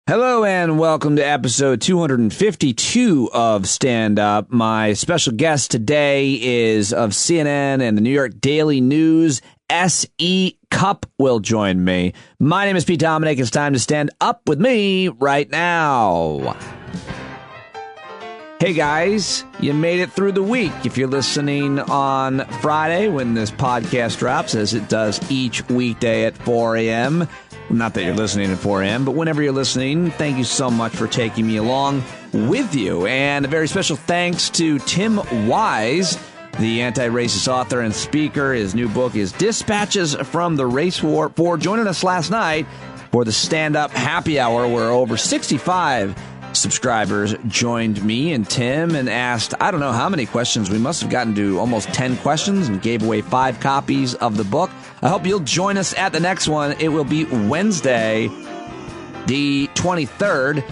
Hello and welcome to episode 252 of Stand Up. My special guest today is of CNN and the New York Daily News. S.E. Cupp will join me. My name is Pete Dominic. It's time to stand up with me right now. Hey guys, you made it through the week. If you're listening on Friday when this podcast drops, as it does each weekday at 4 a.m., not that you're listening at 4 a.m., but whenever you're listening, thank you so much for taking me along with you. And a very special thanks to Tim Wise, the anti-racist author and speaker. His new book is Dispatches from the Race War, for joining us last night for the stand-up happy hour, where over 65 subscribers joined me and Tim and asked, I don't know how many questions. We must have gotten to almost 10 questions and gave away 5 copies of the book. I hope you'll join us at the next one. It will be Wednesday, the 23rd.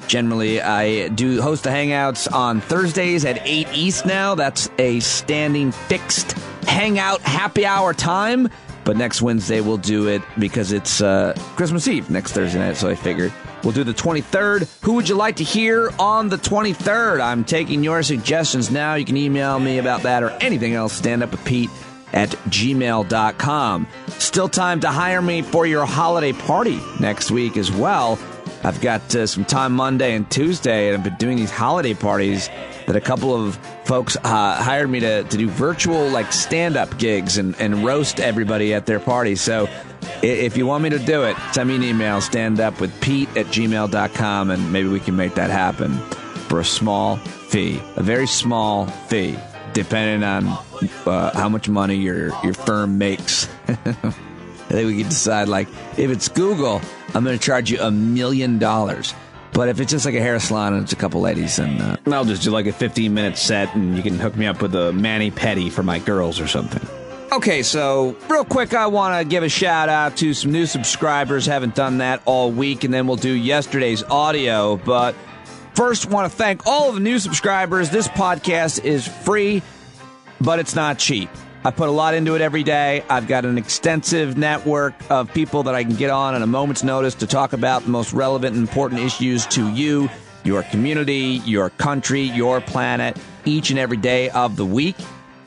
Generally, I do host the Hangouts on Thursdays at 8 East now. That's a standing fixed Hangout happy hour time. But next Wednesday, we'll do it because it's Christmas Eve next Thursday night, so I figured we'll do the 23rd. Who would you like to hear on the 23rd? I'm taking your suggestions now. You can email me about that or anything else, standupwithpete@gmail.com. Still time to hire me for your holiday party next week as well. I've got some time Monday and Tuesday, and I've been doing these holiday parties that a couple of folks hired me to do virtual stand-up gigs and roast everybody at their party. So if you want me to do it, send me an email, standupwithpete@gmail.com, and maybe we can make that happen for a small fee, a very small fee, depending on how much money your firm makes. I think we can decide, if it's Google, I'm going to charge you $1 million. But if it's just like a hair salon and it's a couple ladies, then I'll just do a 15-minute set, and you can hook me up with a mani-pedi for my girls or something. Okay, so real quick, I want to give a shout-out to some new subscribers. Haven't done that all week, and then we'll do yesterday's audio. But first, want to thank all of the new subscribers. This podcast is free, but it's not cheap. I put a lot into it every day. I've got an extensive network of people that I can get on a moment's notice to talk about the most relevant and important issues to you, your community, your country, your planet, each and every day of the week.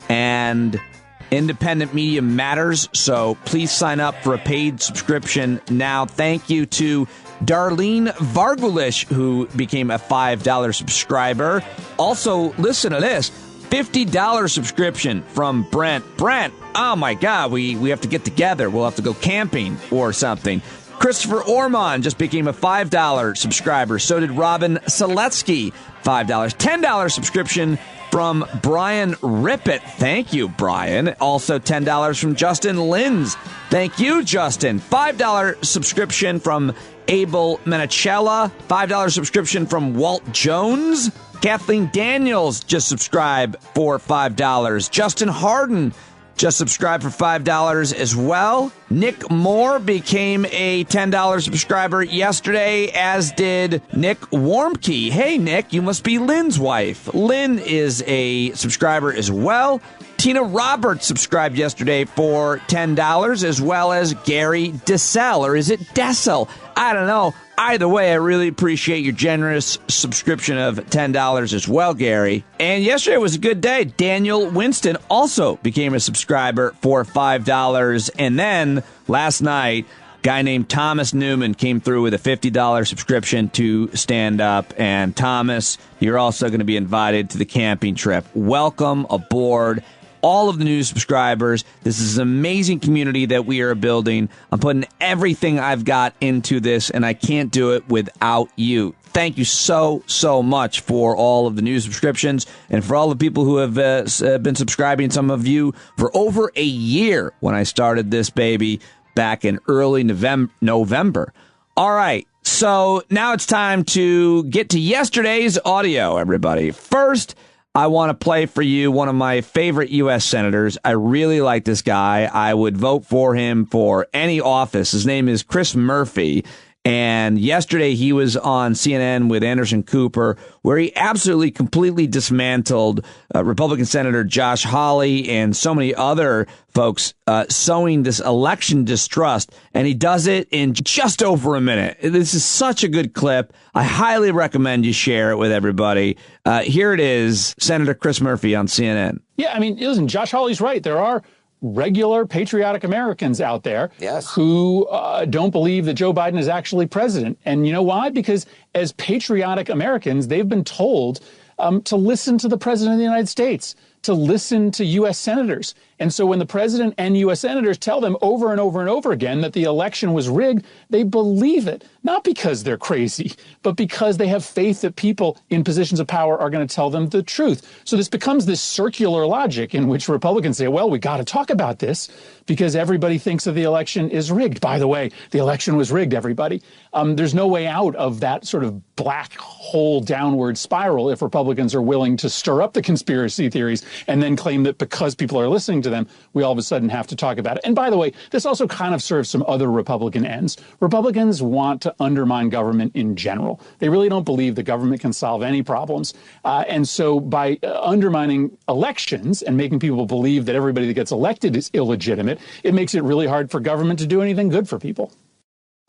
And independent media matters, so please sign up for a paid subscription now. Thank you to Darlene Vargulish, who became a $5 subscriber. Also, listen to this. $50 subscription from Brent. Brent, oh my God, we have to get together. We'll have to go camping or something. Christopher Ormond just became a $5 subscriber. So did Robin Seletsky, $5. $10 subscription from Brian Rippett. Thank you, Brian. Also $10 from Justin Linz. Thank you, Justin. $5 subscription from Abel Menicella. $5 subscription from Walt Jones. Kathleen Daniels just subscribed for $5. Justin Harden just subscribed for $5 as well. Nick Moore became a $10 subscriber yesterday, as did Nick Warmke. Hey, Nick, you must be Lynn's wife. Lynn is a subscriber as well. Tina Roberts subscribed yesterday for $10, as well as Gary Dessel, or is it Dessel? I don't know. Either way, I really appreciate your generous subscription of $10 as well, Gary. And yesterday was a good day. Daniel Winston also became a subscriber for $5. And then last night, a guy named Thomas Newman came through with a $50 subscription to Stand Up. And Thomas, you're also going to be invited to the camping trip. Welcome aboard. All of the new subscribers. This is an amazing community that we are building. I'm putting everything I've got into this, and I can't do it without you. Thank you so much for all of the new subscriptions and for all the people who have been subscribing, some of you, for over a year when I started this baby back in early November. All right, so now it's time to get to yesterday's audio, everybody. First, I want to play for you one of my favorite U.S. senators. I really like this guy. I would vote for him for any office. His name is Chris Murphy, And yesterday he was on CNN with Anderson Cooper, where he absolutely completely dismantled Republican Senator Josh Hawley and so many other folks sowing this election distrust. And he does it in just over a minute. This is such a good clip. I highly recommend you share it with everybody. Here it is, Senator Chris Murphy on CNN. Yeah, I mean, listen, Josh Hawley's right. There are regular patriotic Americans out there who don't believe that Joe Biden is actually president. And you know why? Because as patriotic Americans, they've been told to listen to the president of the United States, to listen to U.S. senators. And so when the president and U.S. senators tell them over and over and over again that the election was rigged, they believe it, not because they're crazy, but because they have faith that people in positions of power are going to tell them the truth. So this becomes this circular logic in which Republicans say, well, we got to talk about this because everybody thinks that the election is rigged. By the way, the election was rigged, everybody. There's no way out of that sort of black hole downward spiral if Republicans are willing to stir up the conspiracy theories and then claim that because people are listening to them, we all of a sudden have to talk about it. And by the way, this also kind of serves some other Republican ends. Republicans want to undermine government in general. They really don't believe the government can solve any problems. And so by undermining elections and making people believe that everybody that gets elected is illegitimate, it makes it really hard for government to do anything good for people.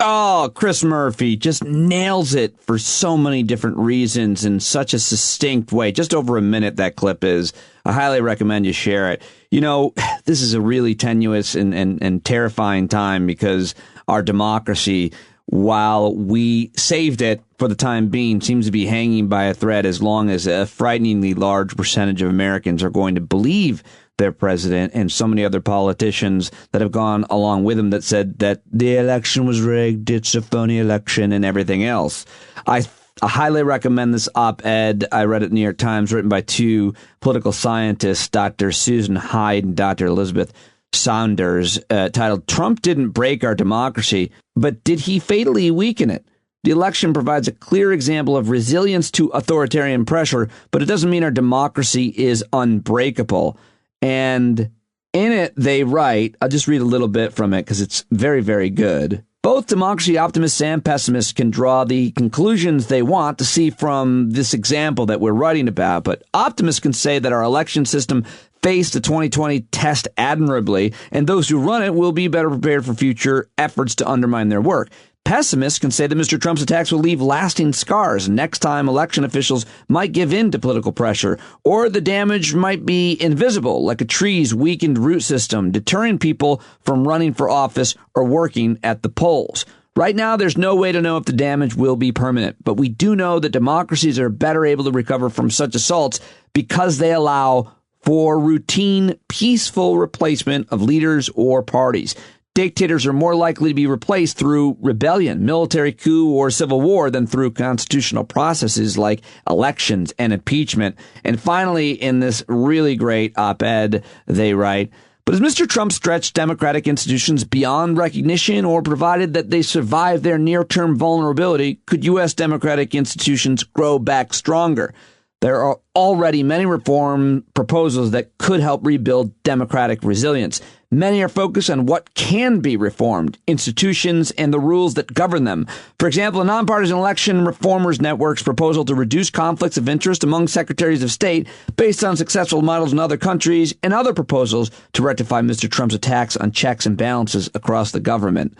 Oh, Chris Murphy just nails it for so many different reasons in such a succinct way. Just over a minute, that clip is. I highly recommend you share it. You know, this is a really tenuous and terrifying time because our democracy, while we saved it for the time being, seems to be hanging by a thread as long as a frighteningly large percentage of Americans are going to believe their president and so many other politicians that have gone along with him that said that the election was rigged, it's a phony election, and everything else. I highly recommend this op-ed. I read it in the New York Times, written by two political scientists, Dr. Susan Hyde and Dr. Elizabeth Saunders, titled "Trump Didn't Break Our Democracy, but Did He Fatally Weaken It?" The election provides a clear example of resilience to authoritarian pressure, but it doesn't mean our democracy is unbreakable. And in it, they write, I'll just read a little bit from it because it's very, very good. Both democracy optimists and pessimists can draw the conclusions they want to see from this example that we're writing about. But optimists can say that our election system faced the 2020 test admirably, and those who run it will be better prepared for future efforts to undermine their work. Pessimists can say that Mr. Trump's attacks will leave lasting scars. Next time, election officials might give in to political pressure, or the damage might be invisible, like a tree's weakened root system, deterring people from running for office or working at the polls. Right now, there's no way to know if the damage will be permanent, but we do know that democracies are better able to recover from such assaults because they allow for routine, peaceful replacement of leaders or parties. Dictators are more likely to be replaced through rebellion, military coup, or civil war than through constitutional processes like elections and impeachment. And finally, in this really great op-ed, they write, but has Mr. Trump stretched democratic institutions beyond recognition, or provided that they survive their near-term vulnerability, could U.S. democratic institutions grow back stronger? There are already many reform proposals that could help rebuild democratic resilience. Many are focused on what can be reformed, institutions and the rules that govern them. For example, a nonpartisan election reformers network's proposal to reduce conflicts of interest among secretaries of state based on successful models in other countries, and other proposals to rectify Mr. Trump's attacks on checks and balances across the government.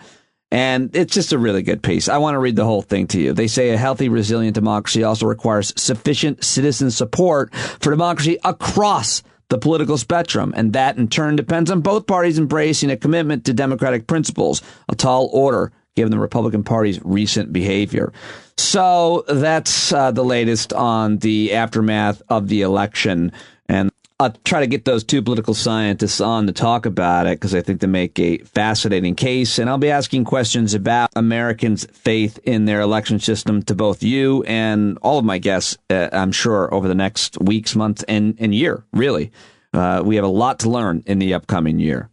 And it's just a really good piece. I want to read the whole thing to you. They say a healthy, resilient democracy also requires sufficient citizen support for democracy across the political spectrum. And that, in turn, depends on both parties embracing a commitment to democratic principles, a tall order, given the Republican Party's recent behavior. So that's the latest on the aftermath of the election. And I'll try to get those two political scientists on to talk about it because I think they make a fascinating case. And I'll be asking questions about Americans' faith in their election system to both you and all of my guests, I'm sure, over the next weeks, months, and year, really. We have a lot to learn in the upcoming year.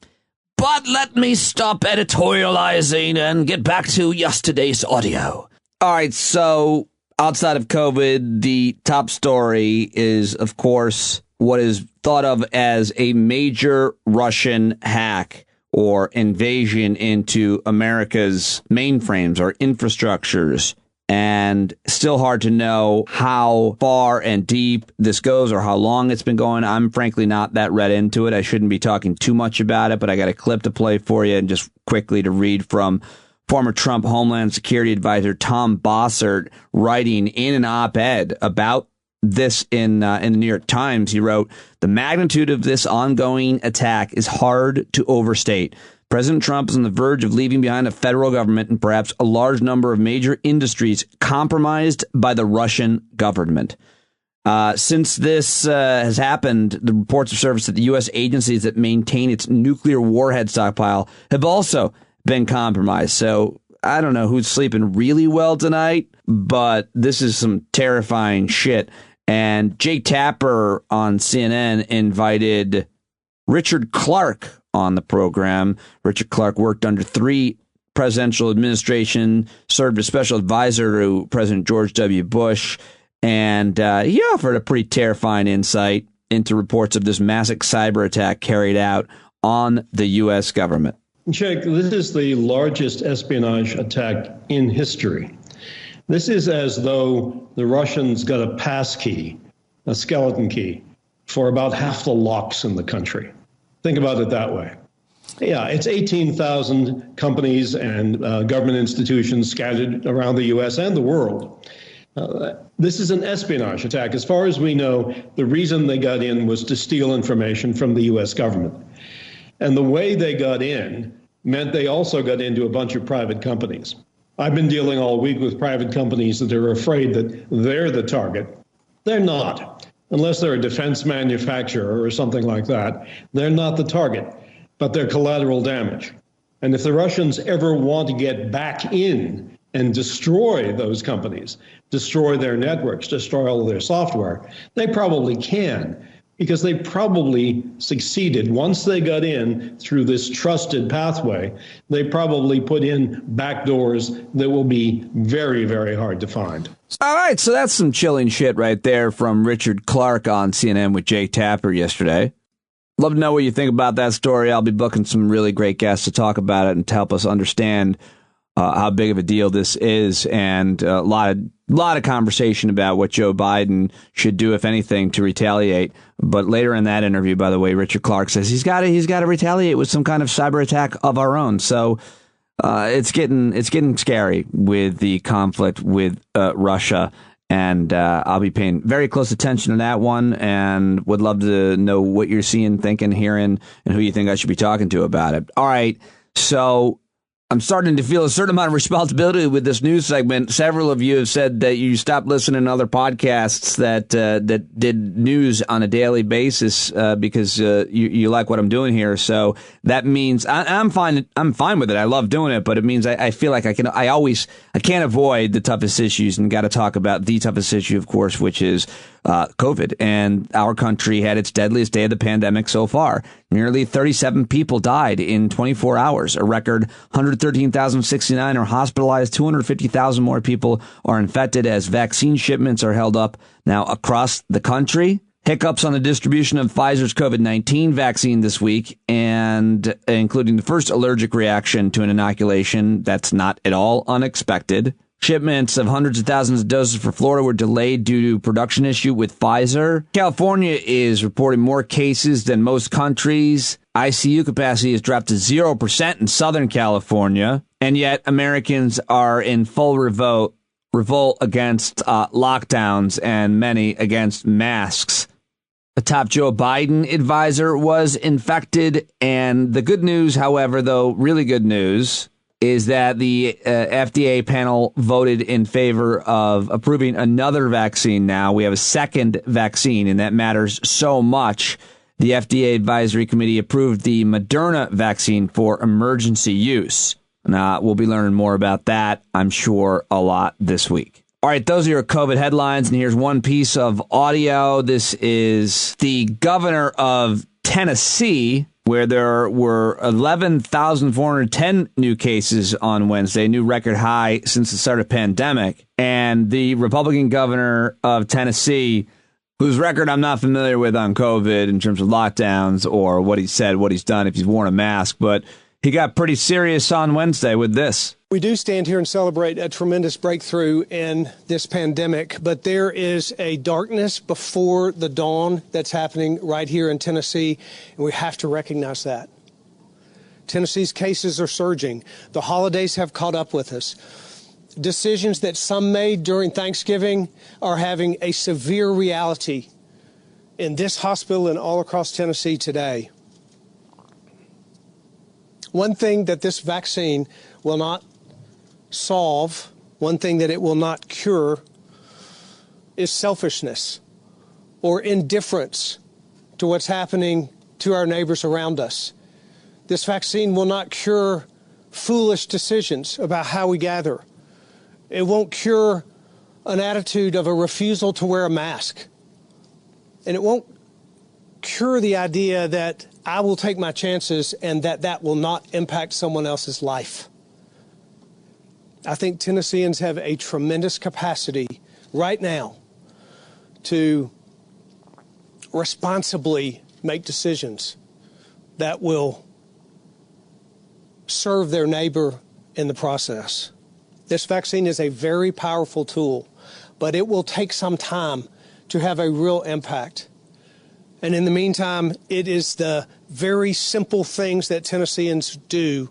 But let me stop editorializing and get back to yesterday's audio. All right, so outside of COVID, the top story is, of course, what is thought of as a major Russian hack, or invasion into America's mainframes or infrastructures. And still hard to know how far and deep this goes or how long it's been going. I'm frankly not that read into it. I shouldn't be talking too much about it, but I got a clip to play for you and just quickly to read from former Trump Homeland Security Advisor Tom Bossert writing in an op-ed about this in the New York Times. He wrote, "The magnitude of this ongoing attack is hard to overstate. President Trump is on the verge of leaving behind a federal government and perhaps a large number of major industries compromised by the Russian government." Since this has happened, the reports have surfaced that the U.S. agencies that maintain its nuclear warhead stockpile have also been compromised. So I don't know who's sleeping really well tonight, but this is some terrifying shit. And Jake Tapper on CNN invited Richard Clarke on the program. Richard Clarke worked under 3 presidential administrations, served as special advisor to President George W. Bush, and he offered a pretty terrifying insight into reports of this massive cyber attack carried out on the U.S. government. Jake, this is the largest espionage attack in history. This is as though the Russians got a pass key, a skeleton key, for about half the locks in the country. Think about it that way. Yeah, it's 18,000 companies and government institutions scattered around the U.S. and the world. This is an espionage attack. As far as we know, the reason they got in was to steal information from the U.S. government. And the way they got in meant they also got into a bunch of private companies. I've been dealing all week with private companies that are afraid that they're the target. They're not. Unless they're a defense manufacturer or something like that, they're not the target, but they're collateral damage. And if the Russians ever want to get back in and destroy those companies, destroy their networks, destroy all of their software, they probably can, because they probably succeeded. Once they got in through this trusted pathway, they probably put in backdoors that will be very, very hard to find. All right, so that's some chilling shit right there from Richard Clarke on CNN with Jake Tapper yesterday. Love to know what you think about that story. I'll be booking some really great guests to talk about it and to help us understand how big of a deal this is, and a lot of conversation about what Joe Biden should do, if anything, to retaliate. But later in that interview, by the way, Richard Clarke says he's got to retaliate with some kind of cyber attack of our own. So it's getting scary with the conflict with Russia, and I'll be paying very close attention to that one, and would love to know what you're seeing, thinking, hearing, and who you think I should be talking to about it. All right, so I'm starting to feel a certain amount of responsibility with this news segment. Several of you have said that you stopped listening to other podcasts that did news on a daily basis because you like what I'm doing here. So that means I'm fine. I'm fine with it. I love doing it, but it means I feel like I can't avoid the toughest issues, and got to talk about the toughest issue, of course, which is COVID. And our country had its deadliest day of the pandemic so far. Nearly 37 people died in 24 hours. A record 113,069 are hospitalized. 250,000 more people are infected as vaccine shipments are held up now across the country. Hiccups on the distribution of Pfizer's COVID-19 vaccine this week, and including the first allergic reaction to an inoculation that's not at all unexpected. Shipments of hundreds of thousands of doses for Florida were delayed due to production issue with Pfizer. California is reporting more cases than most countries. ICU capacity has dropped to 0% in Southern California. And yet Americans are in full revolt against lockdowns, and many against masks. A top Joe Biden advisor was infected. And the good news, however, though, really good news, is that the FDA panel voted in favor of approving another vaccine now. We have a second vaccine, and that matters so much. The FDA Advisory Committee approved the Moderna vaccine for emergency use. Now, we'll be learning more about that, I'm sure, a lot this week. All right, those are your COVID headlines, and here's one piece of audio. This is the governor of Tennessee, where there were 11,410 new cases on Wednesday, new record high since the start of the pandemic. And the Republican governor of Tennessee, whose record I'm not familiar with on COVID in terms of lockdowns or what he said, what he's done, if he's worn a mask, but he got pretty serious on Wednesday with this. We do stand here and celebrate a tremendous breakthrough in this pandemic, but there is a darkness before the dawn that's happening right here in Tennessee, and we have to recognize that. Tennessee's cases are surging. The holidays have caught up with us. Decisions that some made during Thanksgiving are having a severe reality in this hospital and all across Tennessee today. One thing that this vaccine will not solve, one thing that it will not cure, is selfishness or indifference to what's happening to our neighbors around us. This vaccine will not cure foolish decisions about how we gather. It won't cure an attitude of a refusal to wear a mask. And it won't cure the idea that I will take my chances and that will not impact someone else's life. I think Tennesseans have a tremendous capacity right now to responsibly make decisions that will serve their neighbor in the process. This vaccine is a very powerful tool, but it will take some time to have a real impact. And in the meantime, it is the very simple things that Tennesseans do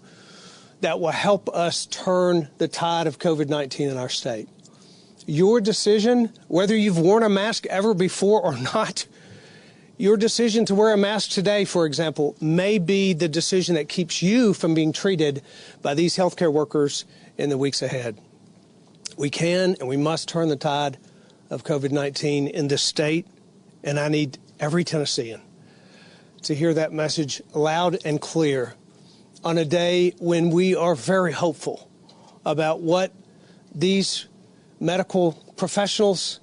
that will help us turn the tide of COVID-19 in our state. Your decision, whether you've worn a mask ever before or not, your decision to wear a mask today, for example, may be the decision that keeps you from being treated by these healthcare workers in the weeks ahead. We can and we must turn the tide of COVID-19 in this state, and I need every Tennessean to hear that message loud and clear on a day when we are very hopeful about what these medical professionals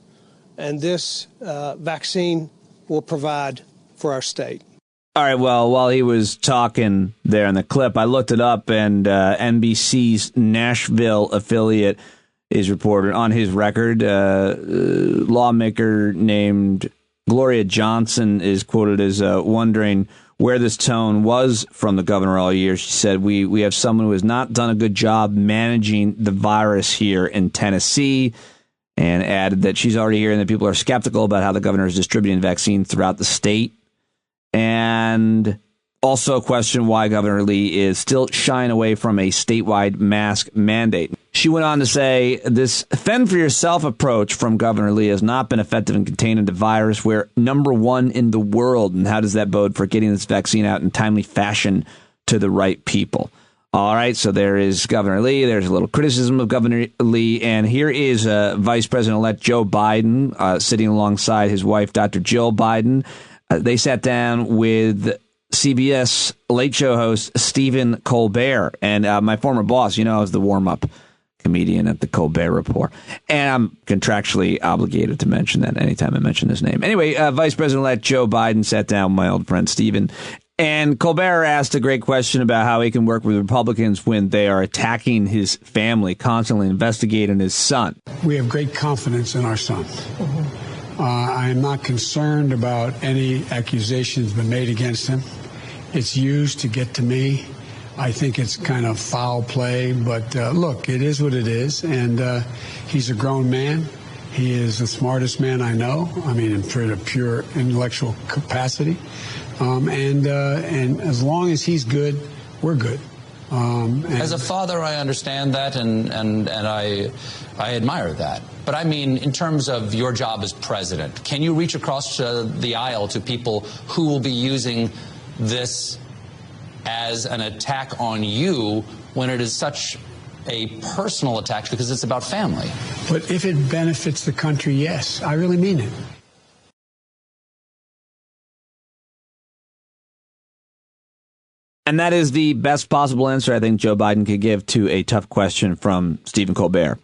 and this vaccine will provide for our state. All right, well, while he was talking there in the clip, I looked it up, and NBC's Nashville affiliate is reported on his record. Lawmaker named Gloria Johnson is quoted as wondering where this tone was from the governor all year. She said, we have someone who has not done a good job managing the virus here in Tennessee, and added that she's already hearing that people are skeptical about how the governor is distributing vaccines throughout the state. And also questioned why Governor Lee is still shying away from a statewide mask mandate. She went on to say, this fend for yourself approach from Governor Lee has not been effective in containing the virus. We're #1 in the world. And how does that bode for getting this vaccine out in timely fashion to the right people? All right, so there is Governor Lee. There's a little criticism of Governor Lee. And here is Vice President-elect Joe Biden sitting alongside his wife, Dr. Jill Biden. They sat down with CBS Late Show host Stephen Colbert. And my former boss, I was the warm-up comedian at the Colbert Report. And I'm contractually obligated to mention that anytime I mention his name. Anyway, Vice President-elect Joe Biden sat down with my old friend Stephen. And Colbert asked a great question about how he can work with Republicans when they are attacking his family, constantly investigating his son. We have great confidence in our son. I am not concerned about any accusations been made against him. It's used to get to me. I think it's kind of foul play, but look, it is what it is, and he's a grown man. He is the smartest man I know. I mean, in pure intellectual capacity, and as long as he's good, we're good. As a father, I understand that, and I admire that. But I mean, in terms of your job as president, can you reach across the aisle to people who will be using this as an attack on you when it is such a personal attack because it's about family? But if it benefits the country, yes, I really mean it. And that is the best possible answer I think Joe Biden could give to a tough question from Stephen Colbert.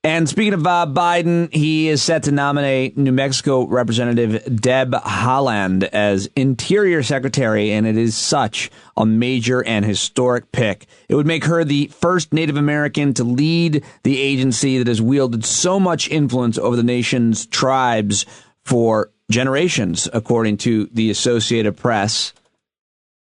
And speaking of Biden, he is set to nominate New Mexico Representative Deb Haaland as Interior Secretary, and it is such a major and historic pick. It would make her the first Native American to lead the agency that has wielded so much influence over the nation's tribes for generations, according to the Associated Press.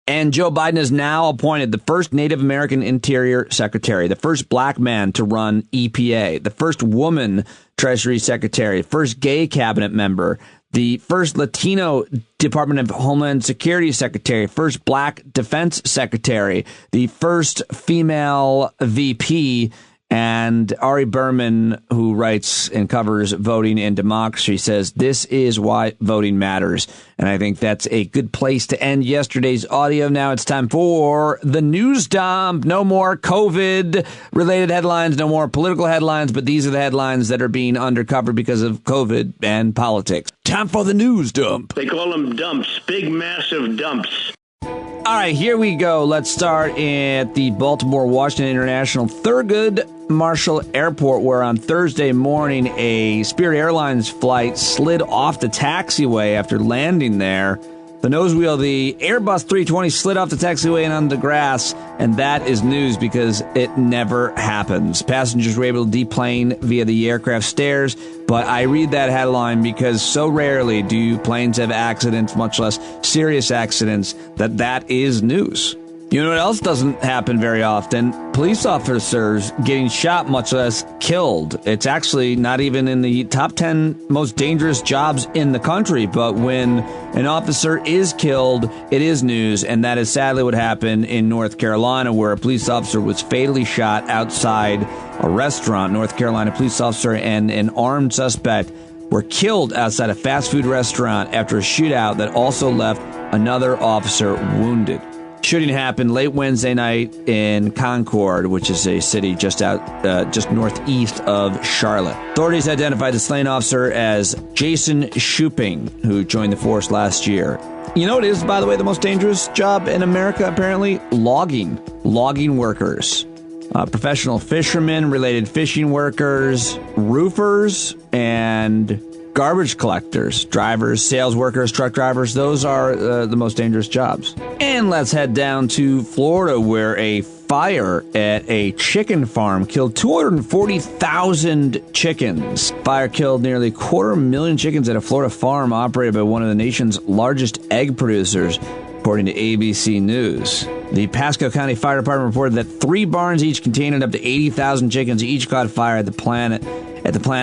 And Joe Biden has now appointed the first Native American Interior Secretary, the first black man to run EPA, the first woman Treasury Secretary, first gay cabinet member, the first Latino Department of Homeland Security Secretary, first black defense secretary, the first female VP. And Ari Berman, who writes and covers voting and democracy, says this is why voting matters. And I think that's a good place to end yesterday's audio. Now it's time for the news dump. No more COVID-related headlines, no more political headlines, but these are the headlines that are being undercovered because of COVID and politics. Time for the news dump. They call them dumps, big, massive dumps. All right, here we go. Let's start at the Baltimore-Washington International Thurgood Marshall Airport, where on Thursday morning, a Spirit Airlines flight slid off the taxiway after landing there. The nose wheel of the Airbus 320 slid off the taxiway and onto the grass, and that is news because it never happens. Passengers were able to deplane via the aircraft stairs, but I read that headline because so rarely do planes have accidents, much less serious accidents, that is news. You know what else doesn't happen very often? Police officers getting shot, much less killed. It's actually not even in the top 10 most dangerous jobs in the country. But when an officer is killed, it is news. And that is sadly what happened in North Carolina, where a police officer was fatally shot outside a restaurant. North Carolina police officer and an armed suspect were killed outside a fast food restaurant after a shootout that also left another officer wounded. Shooting happened late Wednesday night in Concord, which is a city just northeast of Charlotte. Authorities identified the slain officer as Jason Shuping, who joined the force last year. You know what is, by the way, the most dangerous job in America, apparently? Logging workers. Professional fishermen, related fishing workers, roofers, and garbage collectors, drivers, sales workers, truck drivers. Those are the most dangerous jobs. And let's head down to Florida, where a fire at a chicken farm killed 240,000 chickens. Fire killed nearly 250,000 chickens at a Florida farm operated by one of the nation's largest egg producers, according to ABC News. The Pasco County Fire Department reported that 3 barns each containing up to 80,000 chickens each caught fire at the plant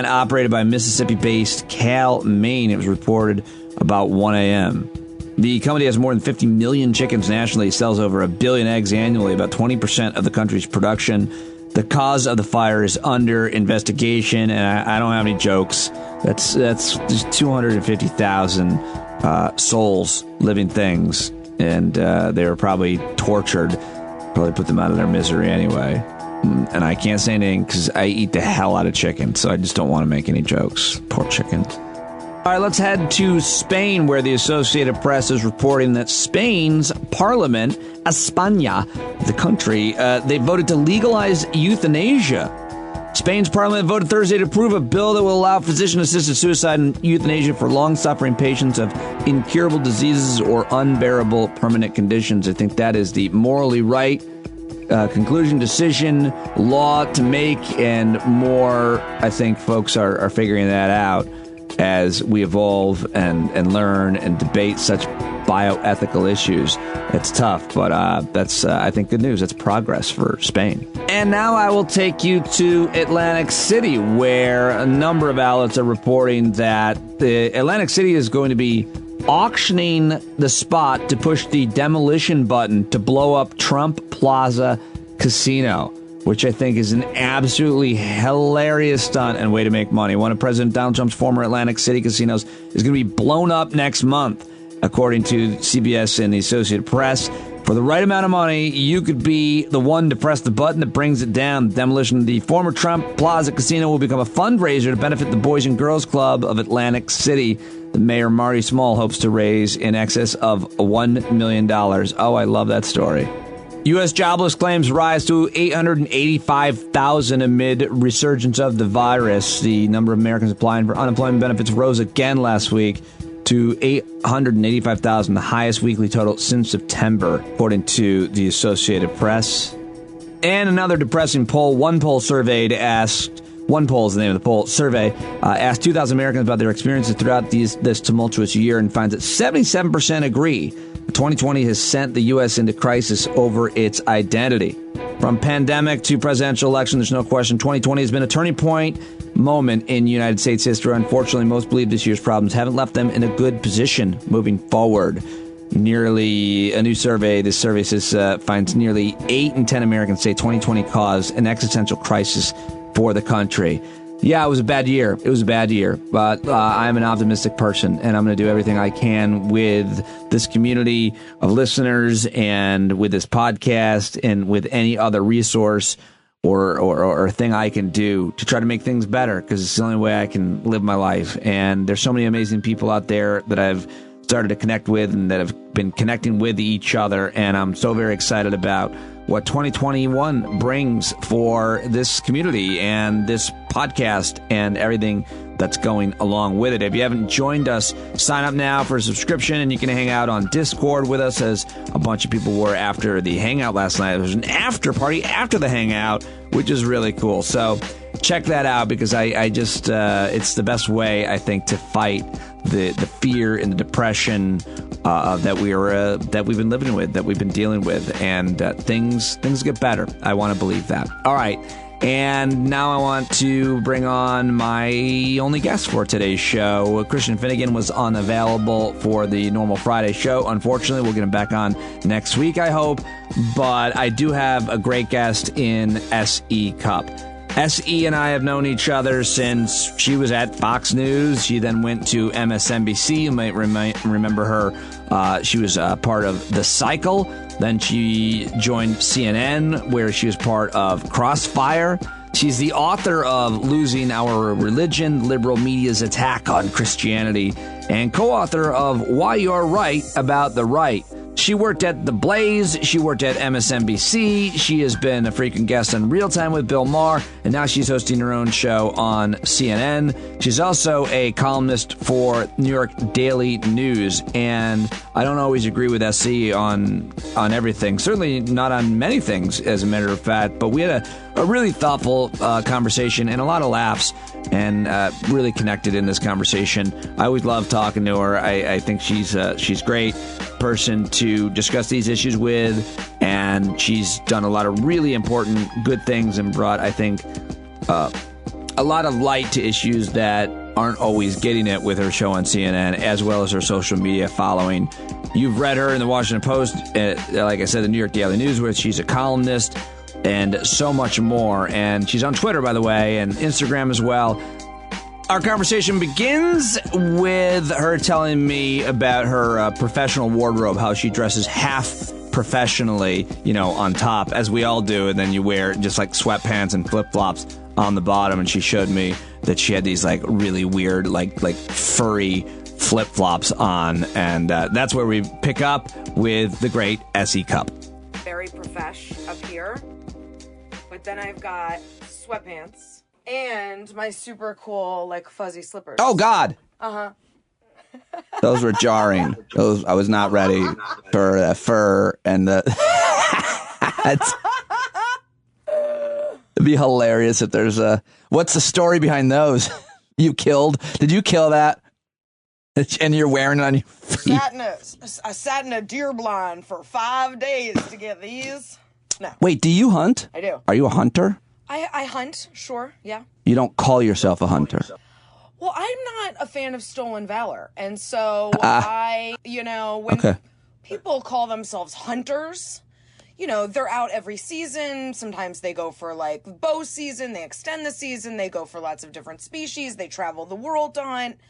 operated by Mississippi-based Cal, Maine. It was reported about 1 a.m. The company has more than 50 million chickens nationally, sells over 1 billion eggs annually, about 20% of the country's production. The cause of the fire is under investigation, and I don't have any jokes. That's just 250,000 souls, living things, and they were probably tortured. Probably put them out of their misery anyway. And I can't say anything because I eat the hell out of chicken, so I just don't want to make any jokes. Poor chickens. All right, let's head to Spain, where the Associated Press is reporting that Spain's parliament, España, the country, they voted to legalize euthanasia. Spain's parliament voted Thursday to approve a bill that will allow physician-assisted suicide and euthanasia for long-suffering patients of incurable diseases or unbearable permanent conditions. I think that is the morally right conclusion, decision, law to make, and more. I think folks are figuring that out as we evolve and learn and debate such bioethical issues. It's tough, but that's, I think, good news. That's progress for Spain. And now I will take you to Atlantic City, where a number of outlets are reporting that the Atlantic City is going to be auctioning the spot to push the demolition button to blow up Trump Plaza Casino, which I think is an absolutely hilarious stunt and way to make money. One of President Donald Trump's former Atlantic City casinos is going to be blown up next month, according to CBS and the Associated Press. For the right amount of money, you could be the one to press the button that brings it down. The demolition of the former Trump Plaza Casino will become a fundraiser to benefit the Boys and Girls Club of Atlantic City. The mayor, Marty Small, hopes to raise in excess of $1 million. Oh, I love that story. U.S. jobless claims rise to 885,000 amid resurgence of the virus. The number of Americans applying for unemployment benefits rose again last week to 885,000, the highest weekly total since September, according to the Associated Press. And another depressing poll. One poll surveyed asked One poll is the name of the poll. Survey asked 2,000 Americans about their experiences throughout this tumultuous year and finds that 77% agree 2020 has sent the U.S. into crisis over its identity. From pandemic to presidential election, there's no question 2020 has been a turning point moment in United States history. Unfortunately, most believe this year's problems haven't left them in a good position moving forward. A new survey, this survey says, finds nearly 8 in 10 Americans say 2020 caused an existential crisis for the country. Yeah, it was a bad year. It was a bad year, but I'm an optimistic person, and I'm going to do everything I can with this community of listeners and with this podcast and with any other resource or thing I can do to try to make things better, because it's the only way I can live my life. And there's so many amazing people out there that I've started to connect with and that have been connecting with each other, and I'm so very excited about what 2021 brings for this community and this podcast and everything that's going along with it. If you haven't joined us, sign up now for a subscription, and you can hang out on Discord with us, as a bunch of people were after the hangout last night. There was an after party after the hangout, which is really cool. So check that out, because I just it's the best way, I think, to fight the fear and the depression that we've been living with, that we've been dealing with, and things get better. I want to believe that. All right. And now I want to bring on my only guest for today's show. Christian Finnegan was unavailable for the normal Friday show. Unfortunately, we'll get him back on next week, I hope. But I do have a great guest in S.E. Cupp. S.E. and I have known each other since she was at Fox News. She then went to MSNBC. You might remember her. She was part of The Cycle. Then she joined CNN, where she was part of Crossfire. She's the author of Losing Our Religion, Liberal Media's Attack on Christianity, and co-author of Why You're Right About the Right. She worked at The Blaze. She worked at MSNBC. She has been a frequent guest on Real Time with Bill Maher, and now she's hosting her own show on CNN. She's also a columnist for New York Daily News, and I don't always agree with SE on everything. Certainly not on many things, as a matter of fact, but we had a really thoughtful conversation and a lot of laughs, and really connected in this conversation. I always love talking to her. I think she's great person to discuss these issues with, and she's done a lot of really important good things and brought, I think, a lot of light to issues that aren't always getting it with her show on CNN, as well as her social media following. You've read her in the Washington Post, like I said, the New York Daily News, where she's a columnist, and so much more. And she's on Twitter, by the way, and Instagram as well. Our conversation begins with her telling me about her professional wardrobe, how she dresses half professionally, on top, as we all do, and then you wear just like sweatpants and flip-flops on the bottom. And she showed me that she had these like really weird, like furry flip-flops on, and that's where we pick up with the great S.E. Cupp. Very profesh up here, but then I've got sweatpants and my super cool, like, fuzzy slippers. Oh, God. Uh-huh. Those were jarring. I was not ready for the fur and the... It'd be hilarious if there's a... What's the story behind those? Did you kill that? And you're wearing it on your feet? I sat in a deer blind for 5 days to get these. No. Wait, do you hunt? I do. Are you a hunter? I hunt, sure, yeah. You don't call yourself a hunter? Well, I'm not a fan of stolen valor. And so when people call themselves hunters, they're out every season. Sometimes they go for, like, bow season. They extend the season. They go for lots of different species. They travel the world to hunt.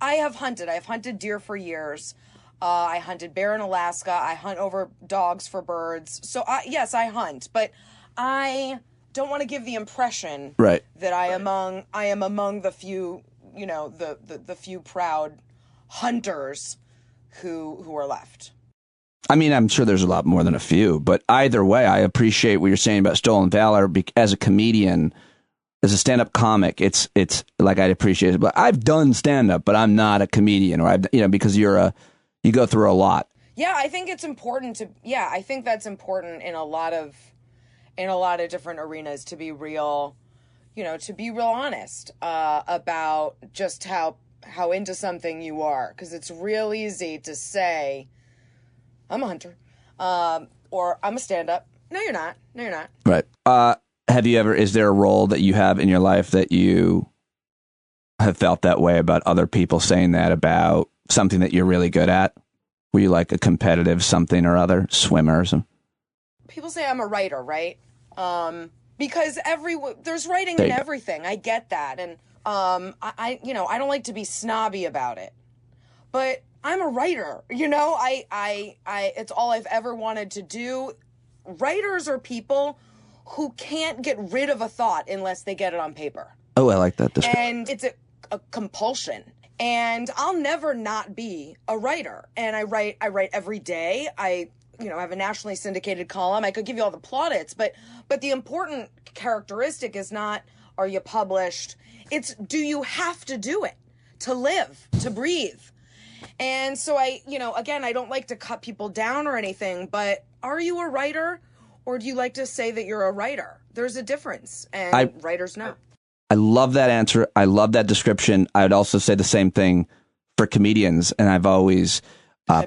I have hunted. I've hunted deer for years. I hunted bear in Alaska. I hunt over dogs for birds. So, yes, I hunt. But I don't want to give the impression that I am among the few, the few proud hunters who are left. I mean, I'm sure there's a lot more than a few, but either way, I appreciate what you're saying about stolen valor. As a comedian, as a stand-up comic, it's like I'd appreciate it. But I've done stand-up, but I'm not a comedian, or because you go through a lot. Yeah, I think it's important I think that's important in a lot of different arenas, to be real, to be real honest about just how into something you are, because it's real easy to say, I'm a hunter, or I'm a stand-up. No, you're not. No, you're not. Right. Is there a role that you have in your life that you have felt that way about other people saying that about something that you're really good at? Were you like a competitive something or other, swimmer or something? People say I'm a writer, right? Because there's writing in everything. I get that. And I don't like to be snobby about it. But I'm a writer, it's all I've ever wanted to do. Writers are people who can't get rid of a thought unless they get it on paper. Oh, I like that description. And it's a compulsion. And I'll never not be a writer. And I write every day. I have a nationally syndicated column. I could give you all the plaudits, but the important characteristic is not, are you published? It's, do you have to do it to live, to breathe? And so I don't like to cut people down or anything, but are you a writer, or do you like to say that you're a writer? There's a difference, and writers know. I love that answer. I love that description. I would also say the same thing for comedians, and I've always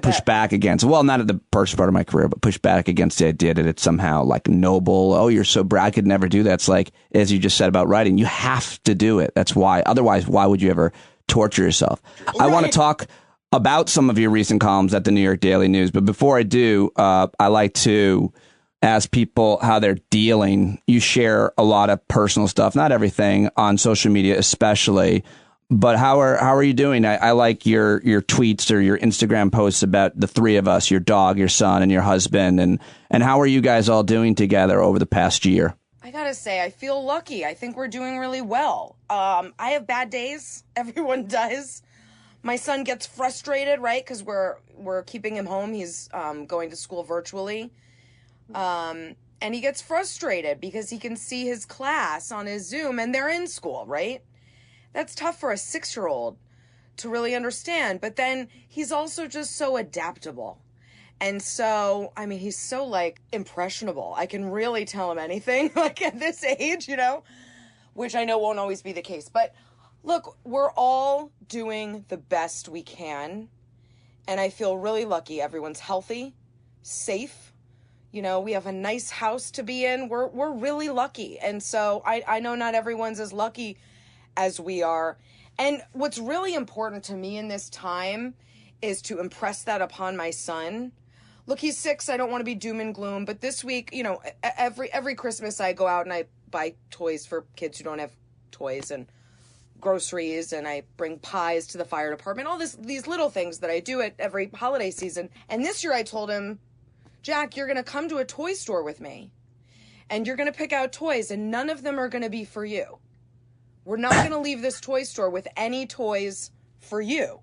pushed back against, well, not at the first part of my career, but pushed back against the idea that it's somehow like noble. Oh, you're so brave. I could never do that. It's like, as you just said about writing, you have to do it. That's why. Otherwise, why would you ever torture yourself? Right. I want to talk about some of your recent columns at the New York Daily News. But before I do, I like to ask people how they're dealing. You share a lot of personal stuff, not everything, on social media especially. But how are you doing? I like your tweets or your Instagram posts about the three of us, your dog, your son, and your husband. And how are you guys all doing together over the past year? I gotta say, I feel lucky. I think we're doing really well. I have bad days. Everyone does. My son gets frustrated, right? Because we're keeping him home. He's going to school virtually. And he gets frustrated because he can see his class on his Zoom and they're in school, right? That's tough for a 6-year-old to really understand. But then he's also just so adaptable. And so, he's so like impressionable. I can really tell him anything like at this age, which I know won't always be the case. But look, we're all doing the best we can. And I feel really lucky. Everyone's healthy, safe. We have a nice house to be in. We're really lucky. And so I know not everyone's as lucky as we are. And what's really important to me in this time is to impress that upon my son. Look, he's 6. I don't want to be doom and gloom, but this week, every Christmas I go out and I buy toys for kids who don't have toys and groceries, and I bring pies to the fire department, all these little things that I do at every holiday season. And this year I told him, Jack, you're going to come to a toy store with me and you're going to pick out toys, and none of them are going to be for you. We're not going to leave this toy store with any toys for you,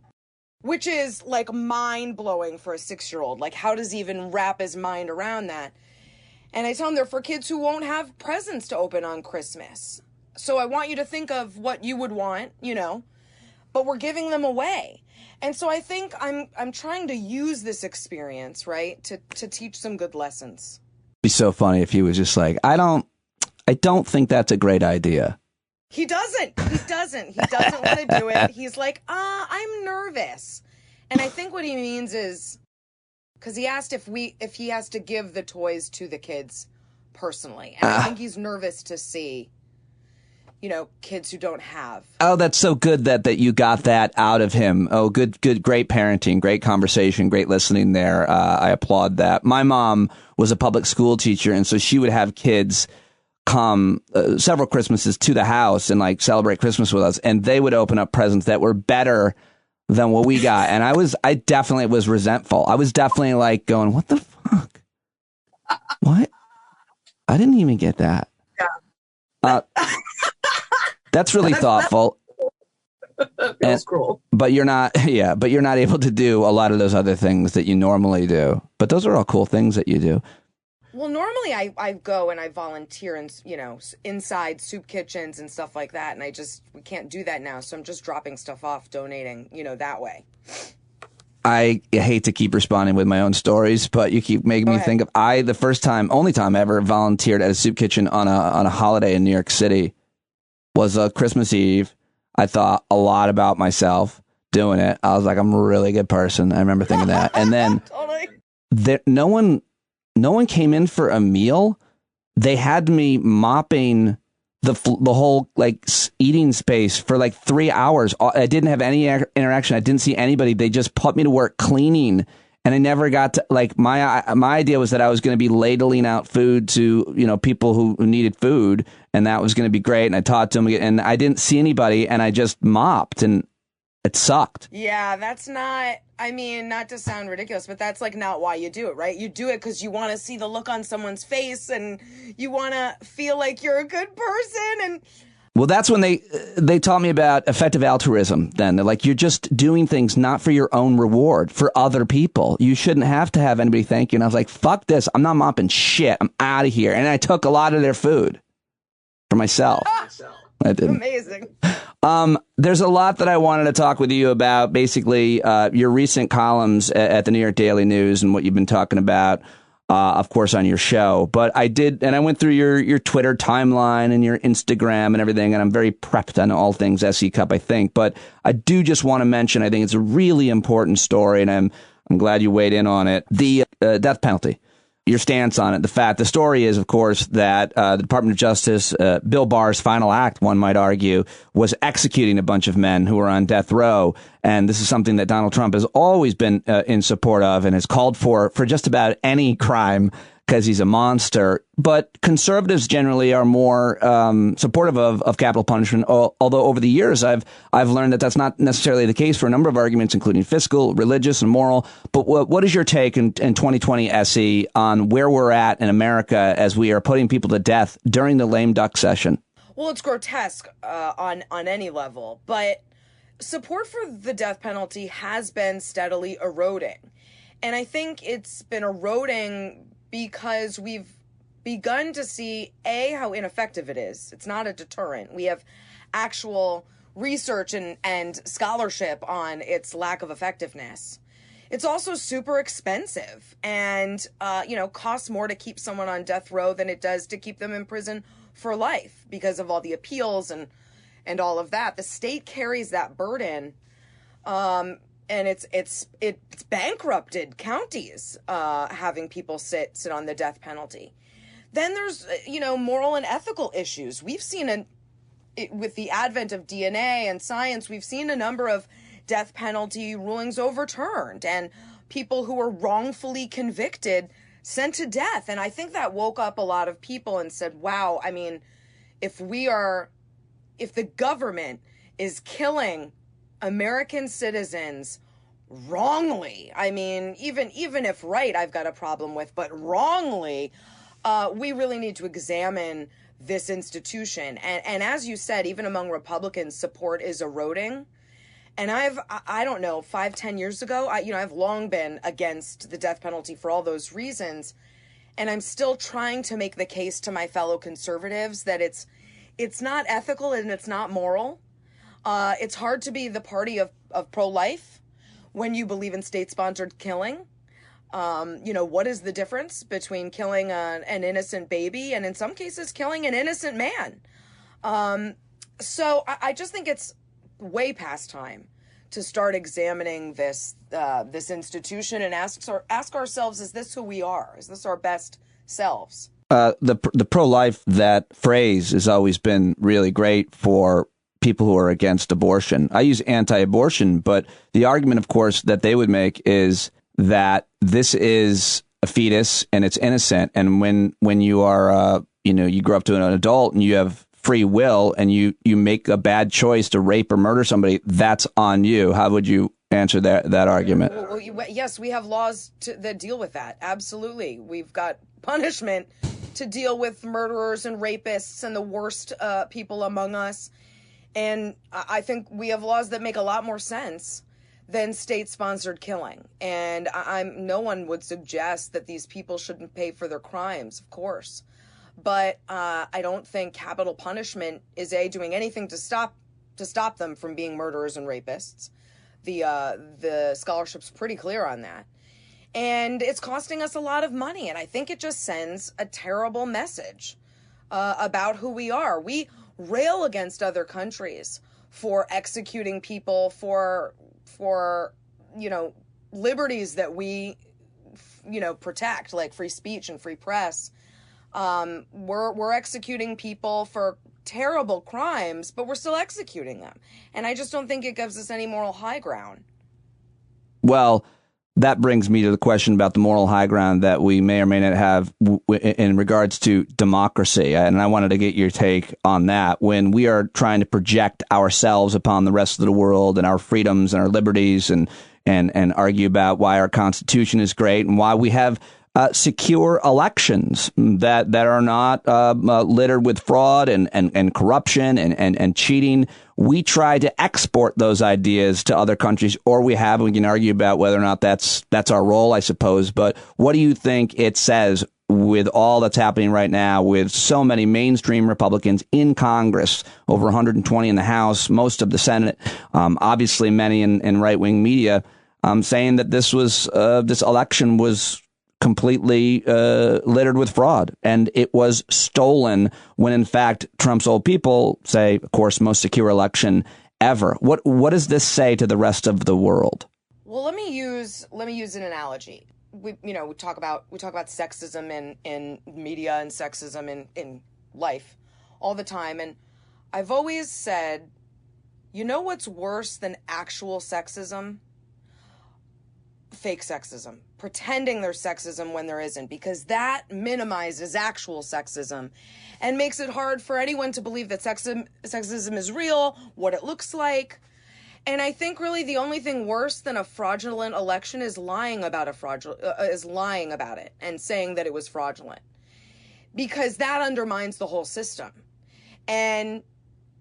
which is like mind-blowing for a 6-year-old. Like, how does he even wrap his mind around that? And I tell him they're for kids who won't have presents to open on Christmas. So I want you to think of what you would want, but we're giving them away. And so I think I'm trying to use this experience, right, to teach some good lessons. It'd be so funny if he was just like, I don't think that's a great idea. He doesn't want to do it. He's like, I'm nervous. And I think what he means is, because he asked if he has to give the toys to the kids personally. And I think he's nervous to see, kids who don't have. Oh, that's so good that you got that out of him. Oh, good, great parenting, great conversation, great listening there. I applaud that. My mom was a public school teacher, and so she would have kids come several Christmases to the house and like celebrate Christmas with us, and they would open up presents that were better than what we got. And I definitely was resentful. I was definitely like going, what the fuck? What? I didn't even get that. Yeah. That's really thoughtful. Feels cruel. But you're not able to do a lot of those other things that you normally do. But those are all cool things that you do. Well, normally I go and I volunteer in, inside soup kitchens and stuff like that. And we can't do that now. So I'm just dropping stuff off, donating, that way. I hate to keep responding with my own stories, but you keep making me think of the only time I ever volunteered at a soup kitchen on a holiday in New York City. was Christmas Eve. I thought a lot about myself doing it. I was like, I'm a really good person. I remember thinking that. And then no one came in for a meal. They had me mopping the whole like eating space for like 3 hours. I didn't have any interaction. I didn't see anybody. They just put me to work cleaning. And I never got to, like, my idea was that I was going to be ladling out food to, you know, people who needed food, and that was going to be great. And I talked to them, and I didn't see anybody, and I just mopped, and it sucked. Yeah, that's not, I mean, not to sound ridiculous, but that's like not why you do it, right? You do it because you want to see the look on someone's face, and you want to feel like you're a good person, and... Well, that's when they taught me about effective altruism. Then they're like, you're just doing things not for your own reward, for other people. You shouldn't have to have anybody thank you. And I was like, fuck this. I'm not mopping shit. I'm out of here. And I took a lot of their food for myself. I didn't. Amazing. There's a lot that I wanted to talk with you about. Basically, your recent columns at the New York Daily News and what you've been talking about. Of course, on your show. But I did, and I went through your Twitter timeline and your Instagram and everything, and I'm very prepped on all things SE Cupp, I think. But I do just want to mention, I think it's a really important story, and I'm glad you weighed in on it. The death penalty, your stance on it. The story is, of course, that the Department of Justice, Bill Barr's final act, one might argue, was executing a bunch of men who were on death row. And this is something that Donald Trump has always been in support of and has called for just about any crime because he's a monster. But conservatives generally are more supportive of capital punishment, although over the years I've learned that that's not necessarily the case for a number of arguments, including fiscal, religious, and moral. But what is your take in 2020, SE, on where we're at in America as we are putting people to death during the lame duck session? Well, it's grotesque on any level, but support for the death penalty has been steadily eroding. And I think it's been eroding because we've begun to see, A, how ineffective it is. It's not a deterrent. We have actual research and scholarship on its lack of effectiveness. It's also super expensive and, costs more to keep someone on death row than it does to keep them in prison for life because of all the appeals and all of that. The state carries that burden, and it's bankrupted counties having people sit on the death penalty. Then there's moral and ethical issues. We've seen with the advent of DNA and science, we've seen a number of death penalty rulings overturned and people who were wrongfully convicted sent to death. And I think that woke up a lot of people and said, wow, I mean, if the government is killing American citizens wrongly, I mean, even if right, I've got a problem with, but wrongly, we really need to examine this institution. And as you said, even among Republicans, support is eroding. And I don't know, 5-10 years ago, I've long been against the death penalty for all those reasons. And I'm still trying to make the case to my fellow conservatives that it's not ethical and it's not moral. It's hard to be the party of pro-life when you believe in state-sponsored killing. What is the difference between killing an innocent baby and in some cases killing an innocent man? So I just think it's way past time to start examining this institution and ask ourselves, is this who we are? Is this our best selves? The pro-life, that phrase has always been really great for people who are against abortion. I use anti-abortion, but the argument, of course, that they would make is that this is a fetus and it's innocent. And when you are, you grow up to an adult and you have free will and you make a bad choice to rape or murder somebody, that's on you. How would you answer that argument? Well, yes, we have laws that deal with that. Absolutely. We've got punishment to deal with murderers and rapists and the worst people among us. And I think we have laws that make a lot more sense than state-sponsored killing. And no one would suggest that these people shouldn't pay for their crimes, of course. But I don't think capital punishment is doing anything to stop them from being murderers and rapists. The scholarship's pretty clear on that. And it's costing us a lot of money. And I think it just sends a terrible message about who we are. rail against other countries for executing people for liberties that we protect, like free speech and free press. We're executing people for terrible crimes, but we're still executing them. And I just don't think it gives us any moral high ground. Well, that brings me to the question about the moral high ground that we may or may not have in regards to democracy. And I wanted to get your take on that. When we are trying to project ourselves upon the rest of the world and our freedoms and our liberties and argue about why our Constitution is great and why we have secure elections that are not littered with fraud and corruption and cheating. We try to export those ideas to other countries, or we can argue about whether or not that's our role, I suppose. But what do you think it says with all that's happening right now, with so many mainstream Republicans in Congress, over 120 in the House, most of the Senate, obviously many in right-wing media, saying that this election was completely littered with fraud, and it was stolen, when in fact Trump's old people say, of course, most secure election ever. What does this say to the rest of the world? Well, let me use an analogy. We talk about sexism in media and sexism in life all the time, and I've always said, what's worse than actual sexism? Fake sexism, pretending there's sexism when there isn't, because that minimizes actual sexism and makes it hard for anyone to believe that sexism is real, what it looks like. And I think really the only thing worse than a fraudulent election is lying about it and saying that it was fraudulent, because that undermines the whole system. And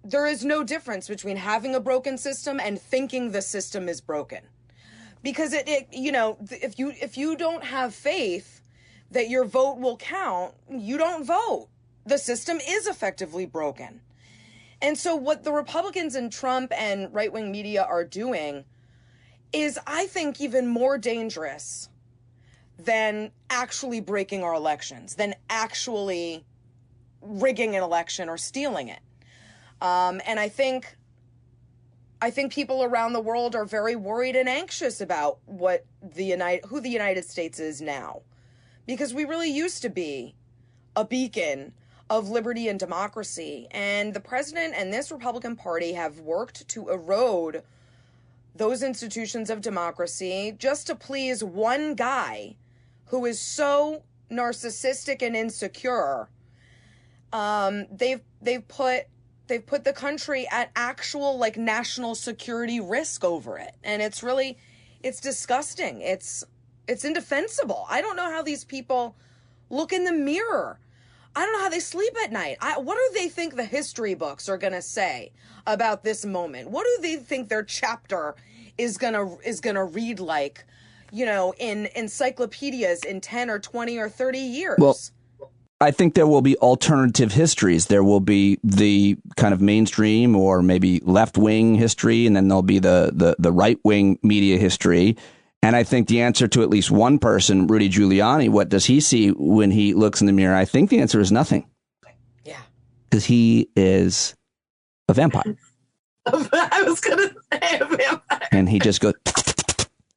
there is no difference between having a broken system and thinking the system is broken. Because if you don't have faith that your vote will count, you don't vote. The system is effectively broken. And so what the Republicans and Trump and right-wing media are doing is, I think, even more dangerous than actually breaking our elections, than actually rigging an election or stealing it. And I think people around the world are very worried and anxious about who the United States is now, because we really used to be a beacon of liberty and democracy, and the president and this Republican Party have worked to erode those institutions of democracy just to please one guy who is so narcissistic and insecure. They've put the country at actual national security risk over it. And it's disgusting. It's indefensible. I don't know how these people look in the mirror. I don't know how they sleep at night. What do they think the history books are going to say about this moment? What do they think their chapter is going to read like, in encyclopedias in 10 or 20 or 30 years? Well, I think there will be alternative histories. There will be the kind of mainstream or maybe left-wing history, and then there'll be the right-wing media history. And I think the answer to at least one person, Rudy Giuliani, what does he see when he looks in the mirror? I think the answer is nothing. Yeah. Because he is a vampire. I was going to say a vampire. And he just goes...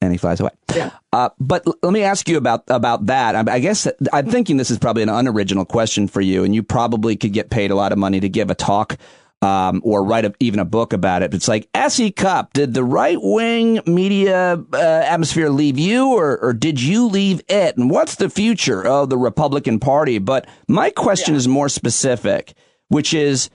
and he flies away. Yeah. But let me ask you about that. I guess I'm thinking this is probably an unoriginal question for you, and you probably could get paid a lot of money to give a talk or write even a book about it. It's like, S.E. Cupp, did the right-wing media atmosphere leave you, or did you leave it? And what's the future of the Republican Party? But my question is more specific, which is,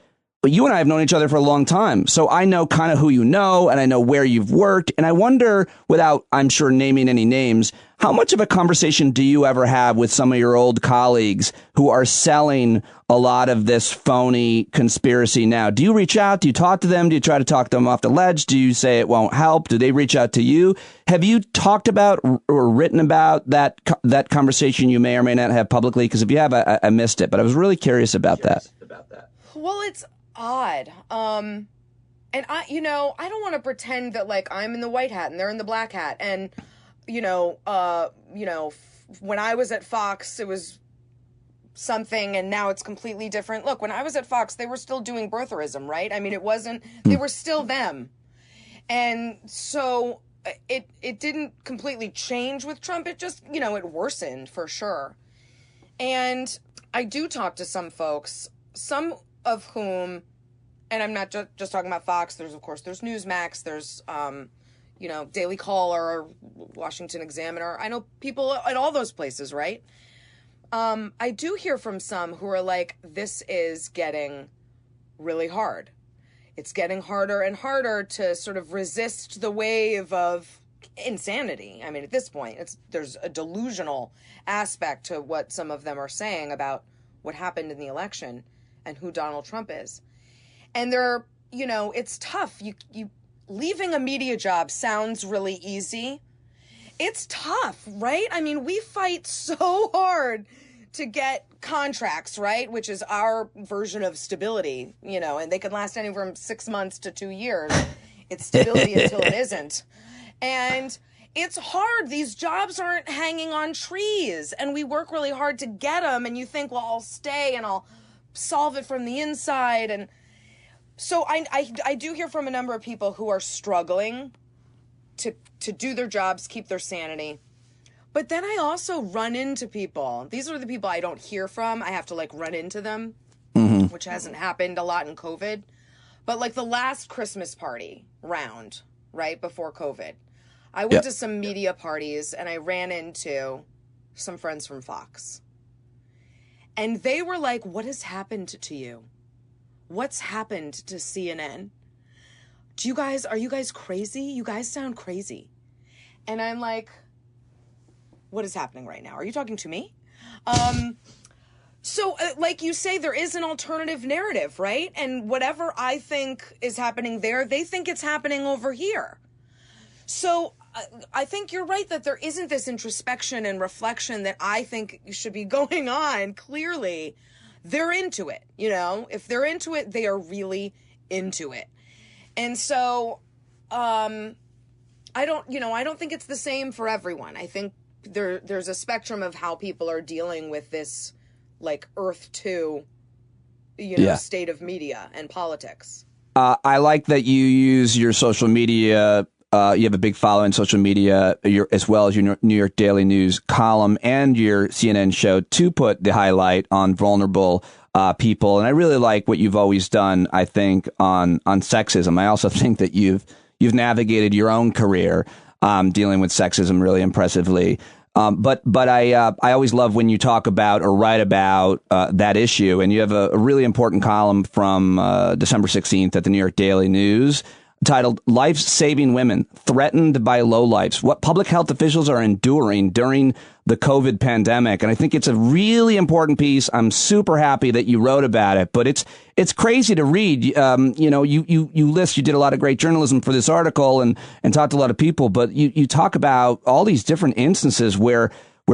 you and I have known each other for a long time, so I know kind of who you know, and I know where you've worked. And I wonder, without, I'm sure, naming any names, how much of a conversation do you ever have with some of your old colleagues who are selling a lot of this phony conspiracy now? Do you reach out? Do you talk to them? Do you try to talk them off the ledge? Do you say it won't help? Do they reach out to you? Have you talked about or written about that conversation you may or may not have publicly? Because if you have, I missed it. But I was really curious about that. Well, it's odd. And I don't want to pretend that I'm in the white hat and they're in the black hat. And, when I was at Fox, it was something and now it's completely different. Look, when I was at Fox, they were still doing birtherism, right? I mean, it wasn't, they were still them. And so it didn't completely change with Trump. It just, you know, it worsened for sure. And I do talk to some folks, some of whom, and I'm not just talking about Fox. There's, of course, there's Newsmax. There's, you know, Daily Caller, Washington Examiner. I know people at all those places, right? I do hear from some who are like, this is getting really hard. It's getting harder and harder to sort of resist the wave of insanity. I mean, at this point, there's a delusional aspect to what some of them are saying about what happened in the election and who Donald Trump is. And they're, you know, it's tough. You leaving a media job sounds really easy. It's tough, right? I mean, we fight so hard to get contracts, right? Which is our version of stability, you know, and they can last anywhere from 6 months to 2 years. It's stability until it isn't. And it's hard. These jobs aren't hanging on trees, and we work really hard to get them. And you think, well, I'll stay and I'll solve it from the inside. And so I do hear from a number of people who are struggling to do their jobs, keep their sanity. But then I also run into people. These are the people I don't hear from. I have to like run into them, which hasn't happened a lot in COVID. But like the last Christmas party round, right before COVID, I went to some media parties and I ran into some friends from Fox. And they were like, what has happened to you? What's happened to CNN? Are you guys crazy? You guys sound crazy. And I'm like, what is happening right now? Are you talking to me? So like you say, there is an alternative narrative, right? And whatever I think is happening there, they think it's happening over here. So I think you're right that there isn't this introspection and reflection that I think should be going on. Clearly, they're into it. You know, if they're into it, they are really into it. And so I don't think it's the same for everyone. I think there's a spectrum of how people are dealing with this, like Earth 2, state of media and politics. I like that you use your social media. You have a big following on social media, as well as your New York Daily News column and your CNN show to put the highlight on vulnerable people. And I really like what you've always done, I think, on sexism. I also think that you've navigated your own career dealing with sexism really impressively. But I always love when you talk about or write about that issue. And you have a really important column from December 16th at the New York Daily News titled "Life-Saving Women Threatened by Lowlifes: What Public Health Officials Are Enduring During the COVID Pandemic." And I think it's a really important piece. I'm super happy that you wrote about it, but it's crazy to read. You did a lot of great journalism for this article and talked to a lot of people, but you talk about all these different instances where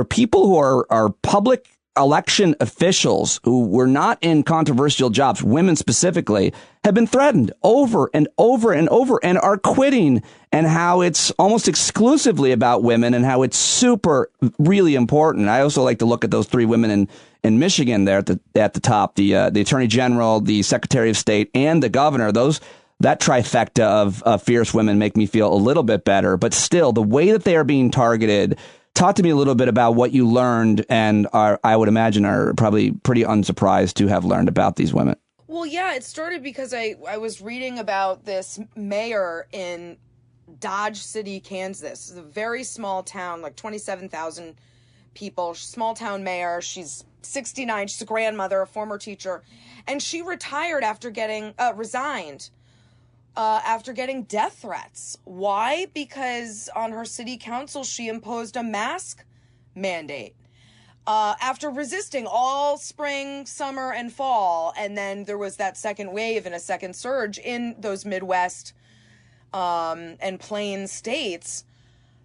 people who are public election officials who were not in controversial jobs, women specifically, have been threatened over and over and over and are quitting, and how it's almost exclusively about women and how it's super really important. I also like to look at those three women in Michigan there at the top, the Attorney General, the Secretary of State, and the governor. That trifecta of fierce women make me feel a little bit better, but still the way that they are being targeted. Talk to me a little bit about what you learned and I would imagine are probably pretty unsurprised to have learned about these women. Well, yeah, it started because I was reading about this mayor in Dodge City, Kansas. It's a very small town, like 27,000 people, small town mayor. She's 69. She's a grandmother, a former teacher. And she retired after resigned after getting death threats. Why? Because on her city council, she imposed a mask mandate after resisting all spring, summer, and fall. And then there was that second wave and a second surge in those Midwest and plain states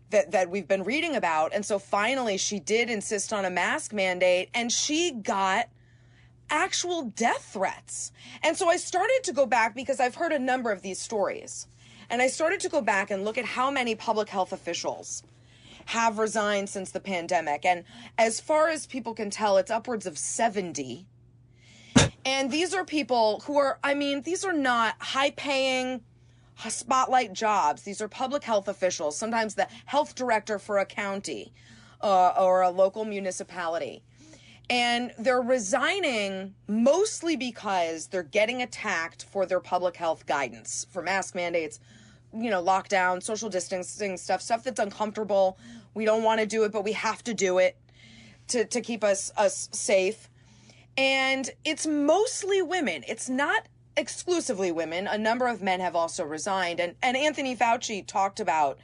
that we've been reading about. And so finally, she did insist on a mask mandate, and she got actual death threats. And so I started to go back, because I've heard a number of these stories, and I started to go back and look at how many public health officials have resigned since the pandemic. And as far as people can tell, it's upwards of 70. And these are people who are, I mean, these are not high-paying spotlight jobs. These are public health officials, sometimes the health director for a county or a local municipality. And they're resigning mostly because they're getting attacked for their public health guidance, for mask mandates, you know, lockdown, social distancing stuff that's uncomfortable. We don't want to do it, but we have to do it to keep us safe. And it's mostly women. It's not exclusively women. A number of men have also resigned. And Anthony Fauci talked about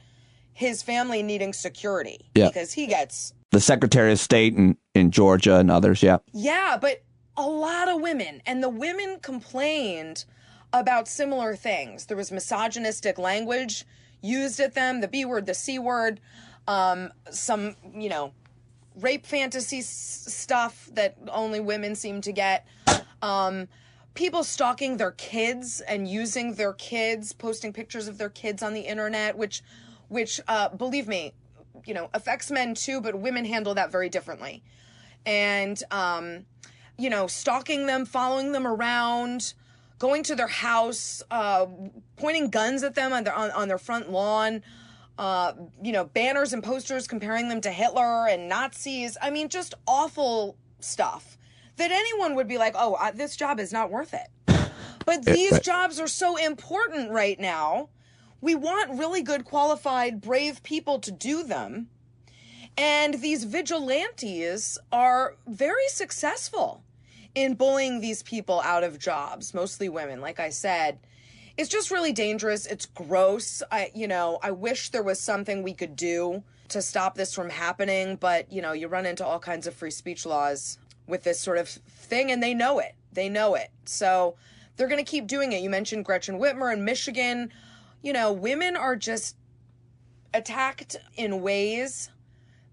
his family needing security because he gets... The Secretary of State in Georgia and others, yeah. Yeah, but a lot of women. And the women complained about similar things. There was misogynistic language used at them, the B word, the C word, some, you know, rape fantasy stuff that only women seem to get. People stalking their kids and using their kids, posting pictures of their kids on the internet, which believe me, you know, affects men too, but women handle that very differently. And, you know, stalking them, following them around, going to their house, pointing guns at them on their front lawn, you know, banners and posters comparing them to Hitler and Nazis. I mean, just awful stuff that anyone would be like, oh, this job is not worth it. But these jobs are so important right now. We want really good, qualified, brave people to do them. And these vigilantes are very successful in bullying these people out of jobs, mostly women, like I said. It's just really dangerous. It's gross. I wish there was something we could do to stop this from happening. But, you know, you run into all kinds of free speech laws with this sort of thing, and they know it. They know it. So they're going to keep doing it. You mentioned Gretchen Whitmer in Michigan. You know, women are just attacked in ways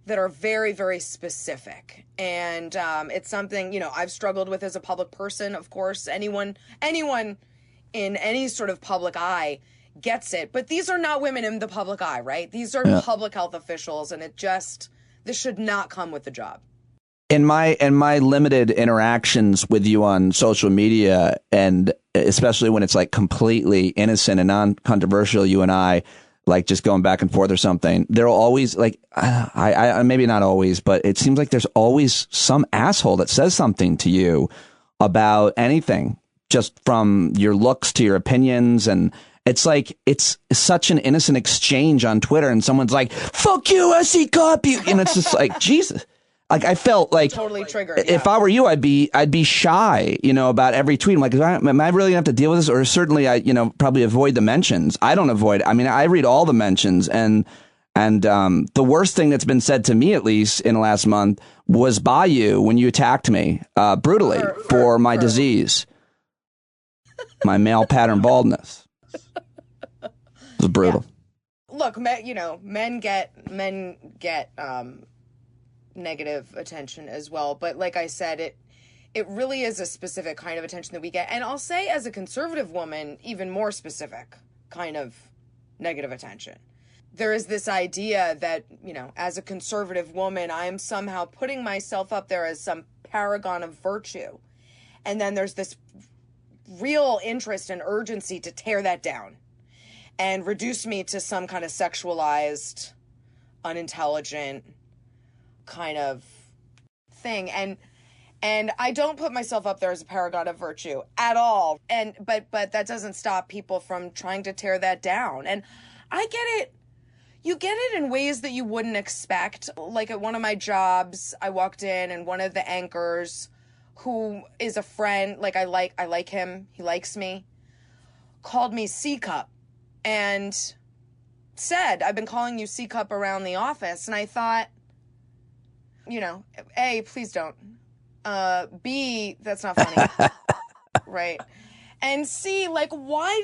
that are very, very specific. And it's something, you know, I've struggled with as a public person. Of course, anyone in any sort of public eye gets it. But these are not women in the public eye, right? These are public health officials. And this should not come with the job. In my limited interactions with you on social media, and especially when it's like completely innocent and non-controversial, you and I, like just going back and forth or something, there'll always, like, I maybe not always, but it seems like there's always some asshole that says something to you about anything, just from your looks to your opinions. And it's like, it's such an innocent exchange on Twitter, and someone's like, fuck you, SE Cupp, you, and it's just like, Jesus. Like, I felt like totally triggered. If I were you, I'd be shy, you know, about every tweet. I'm like, am I really gonna have to deal with this? Or certainly I, you know, probably avoid the mentions. I don't avoid. I mean, I read all the mentions, and the worst thing that's been said to me, at least in the last month, was by you when you attacked me brutally for my disease, my male pattern baldness. It was brutal. Yeah. Look, men get negative attention as well, but like I said, it really is a specific kind of attention that we get. And I'll say, as a conservative woman, even more specific kind of negative attention. There is this idea that, you know, as a conservative woman, I am somehow putting myself up there as some paragon of virtue. And then there's this real interest and urgency to tear that down and reduce me to some kind of sexualized, unintelligent kind of thing. And I don't put myself up there as a paragon of virtue at all. And but that doesn't stop people from trying to tear that down. And I get it. You get it in ways that you wouldn't expect. Like at one of my jobs, I walked in and one of the anchors, who is a friend, like I like him, he likes me, called me C-Cupp and said, I've been calling you C-Cupp around the office. And I thought, you know, A, please don't. B, that's not funny. Right. And C, like, why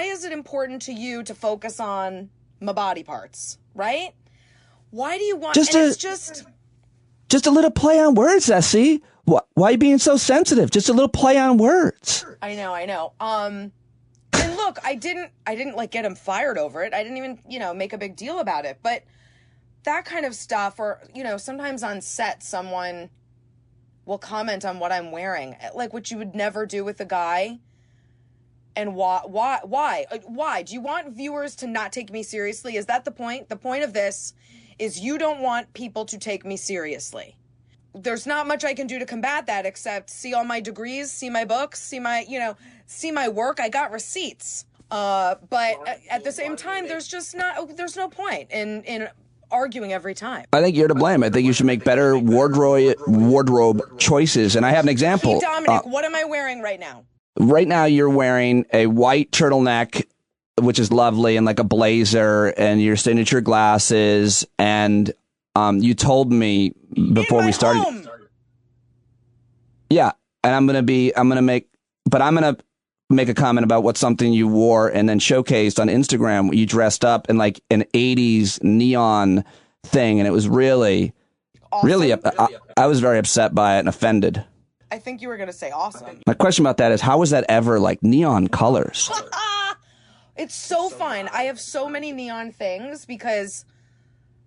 is it important to you to focus on my body parts? Right? Why do you want, just a little play on words, Essie. Why are you being so sensitive? Just a little play on words. I know. And look, I didn't like get him fired over it. I didn't even, you know, make a big deal about it. But that kind of stuff, or, you know, sometimes on set, someone will comment on what I'm wearing, like, which you would never do with a guy. And why? Do you want viewers to not take me seriously? Is that the point? The point of this is you don't want people to take me seriously. There's not much I can do to combat that except see all my degrees, see my books, see my work. I got receipts. But at the same time, there's no point in arguing every time. I think you're to blame. I think you should make better wardrobe choices. And I have an example. Hey, Dominic, what am I wearing right now? Right now, you're wearing a white turtleneck, which is lovely, and like a blazer, and your signature glasses. And you told me before we started. Home. Yeah, and I'm gonna make a comment about what something you wore and then showcased on Instagram. You dressed up in like an 80s neon thing, and it was really, awesome. Really, I was very upset by it and offended. I think you were going to say awesome. My question about that is, how was that ever like neon colors? It's so fun. I have so many neon things because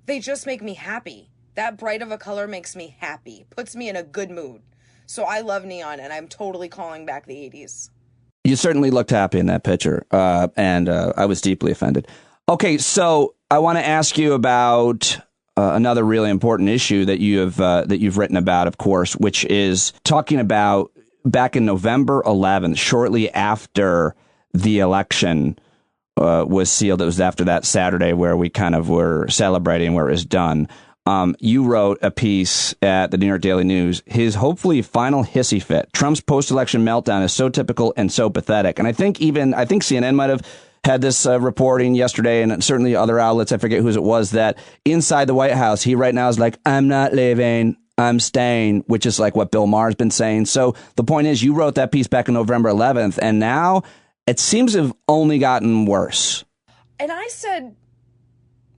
they just make me happy. That bright of a color makes me happy, puts me in a good mood. So I love neon, and I'm totally calling back the 80s. You certainly looked happy in that picture, and I was deeply offended. Okay, so I want to ask you about another really important issue that you've written about, of course, which is talking about back in November 11th, shortly after the election was sealed. It was after that Saturday where we kind of were celebrating where it was done. You wrote a piece at the New York Daily News, his hopefully final hissy fit. Trump's post-election meltdown is so typical and so pathetic. And I think CNN might have had this reporting yesterday, and certainly other outlets, I forget whose it was, that inside the White House, he right now is like, I'm not leaving, I'm staying, which is like what Bill Maher's been saying. So the point is, you wrote that piece back on November 11th, and now it seems to have only gotten worse. And I said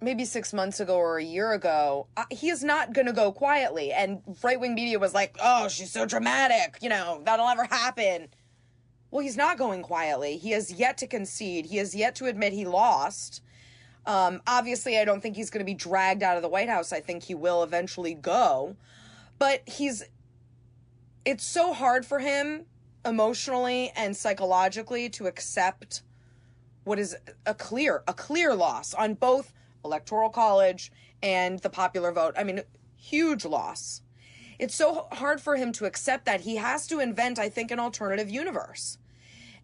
maybe 6 months ago or a year ago, he is not going to go quietly. And right-wing media was like, oh, she's so dramatic. You know, that'll never happen. Well, he's not going quietly. He has yet to concede. He has yet to admit he lost. Obviously, I don't think he's going to be dragged out of the White House. I think he will eventually go. But it's so hard for him emotionally and psychologically to accept what is a clear loss on both Electoral College and the popular vote. I mean, huge loss. It's so hard for him to accept that. He has to invent, I think, an alternative universe.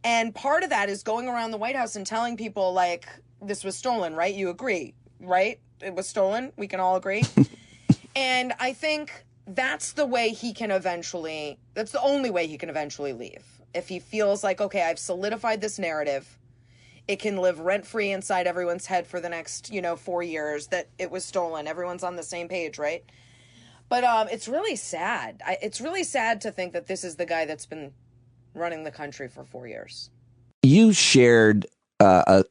And part of that is going around the White House and telling people, like, this was stolen, right? You agree, right? It was stolen. We can all agree. And I think that's the only way he can eventually leave. If he feels like, okay, I've solidified this narrative, it can live rent-free inside everyone's head for the next, 4 years that it was stolen. Everyone's on the same page, right? But it's really sad. It's really sad to think that this is the guy that's been running the country for 4 years. You shared a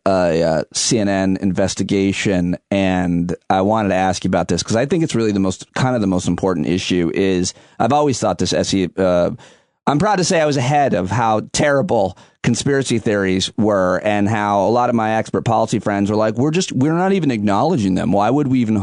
CNN investigation, and I wanted to ask you about this because I think it's really the most important issue. Is I've always thought this I'm proud to say I was ahead of how terrible conspiracy theories were, and how a lot of my expert policy friends were like, we're not even acknowledging them. Why would we even,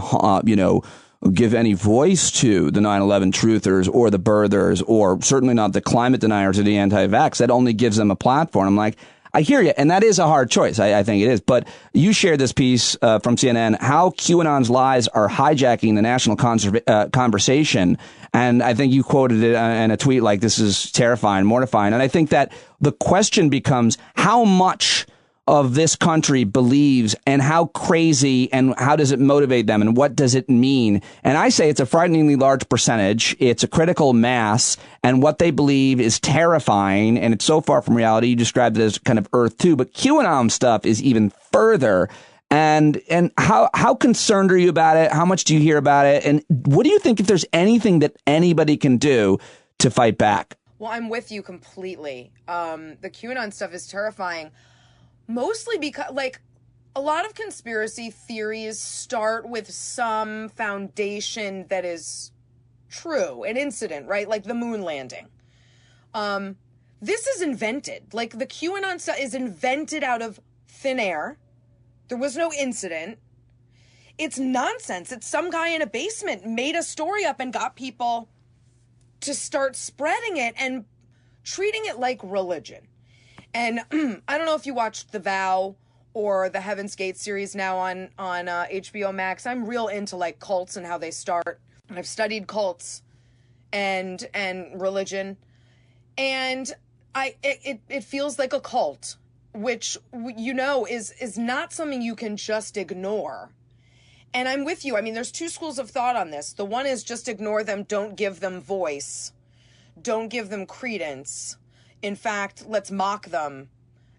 give any voice to the 9/11 truthers or the birthers, or certainly not the climate deniers or the anti-vax? That only gives them a platform. I'm like, I hear you, and that is a hard choice. I think it is. But you shared this piece from CNN, how QAnon's lies are hijacking the national conversation. And I think you quoted it in a tweet like, this is terrifying, mortifying. And I think that the question becomes, how much of this country believes, and how crazy, and how does it motivate them, and what does it mean? And I say it's a frighteningly large percentage. It's a critical mass, and what they believe is terrifying, and it's so far from reality. You described it as kind of Earth 2, but QAnon stuff is even further. And how concerned are you about it? How much do you hear about it? And what do you think, if there's anything that anybody can do to fight back? Well, I'm with you completely. The QAnon stuff is terrifying. Mostly because, like, a lot of conspiracy theories start with some foundation that is true, an incident, right? Like the moon landing. This is invented. Like, the QAnon stuff is invented out of thin air. There was no incident. It's nonsense. It's some guy in a basement made a story up and got people to start spreading it and treating it like religion. And I don't know if you watched The Vow or the Heaven's Gate series now on HBO Max. I'm real into like cults and how they start. I've studied cults and religion, and it feels like a cult, which is not something you can just ignore. And I'm with you. I mean, there's two schools of thought on this. The one is just ignore them, don't give them voice, don't give them credence. In fact, let's mock them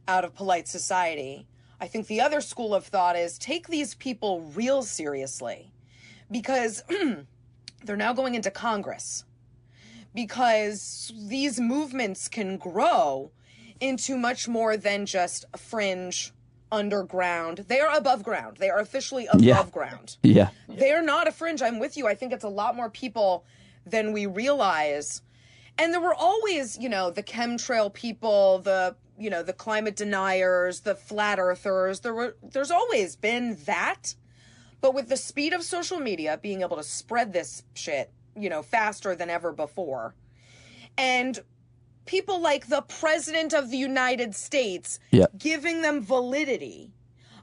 out of polite society. I think the other school of thought is take these people real seriously, because they're now going into Congress, because these movements can grow into much more than just fringe underground. They are above ground. They are officially above ground. Yeah. They're not a fringe. I'm with you. I think it's a lot more people than we realize. And there were always, the chemtrail people, the climate deniers, the flat earthers. There's always been that. But with the speed of social media, being able to spread this shit, faster than ever before, and people like the President of the United States giving them validity,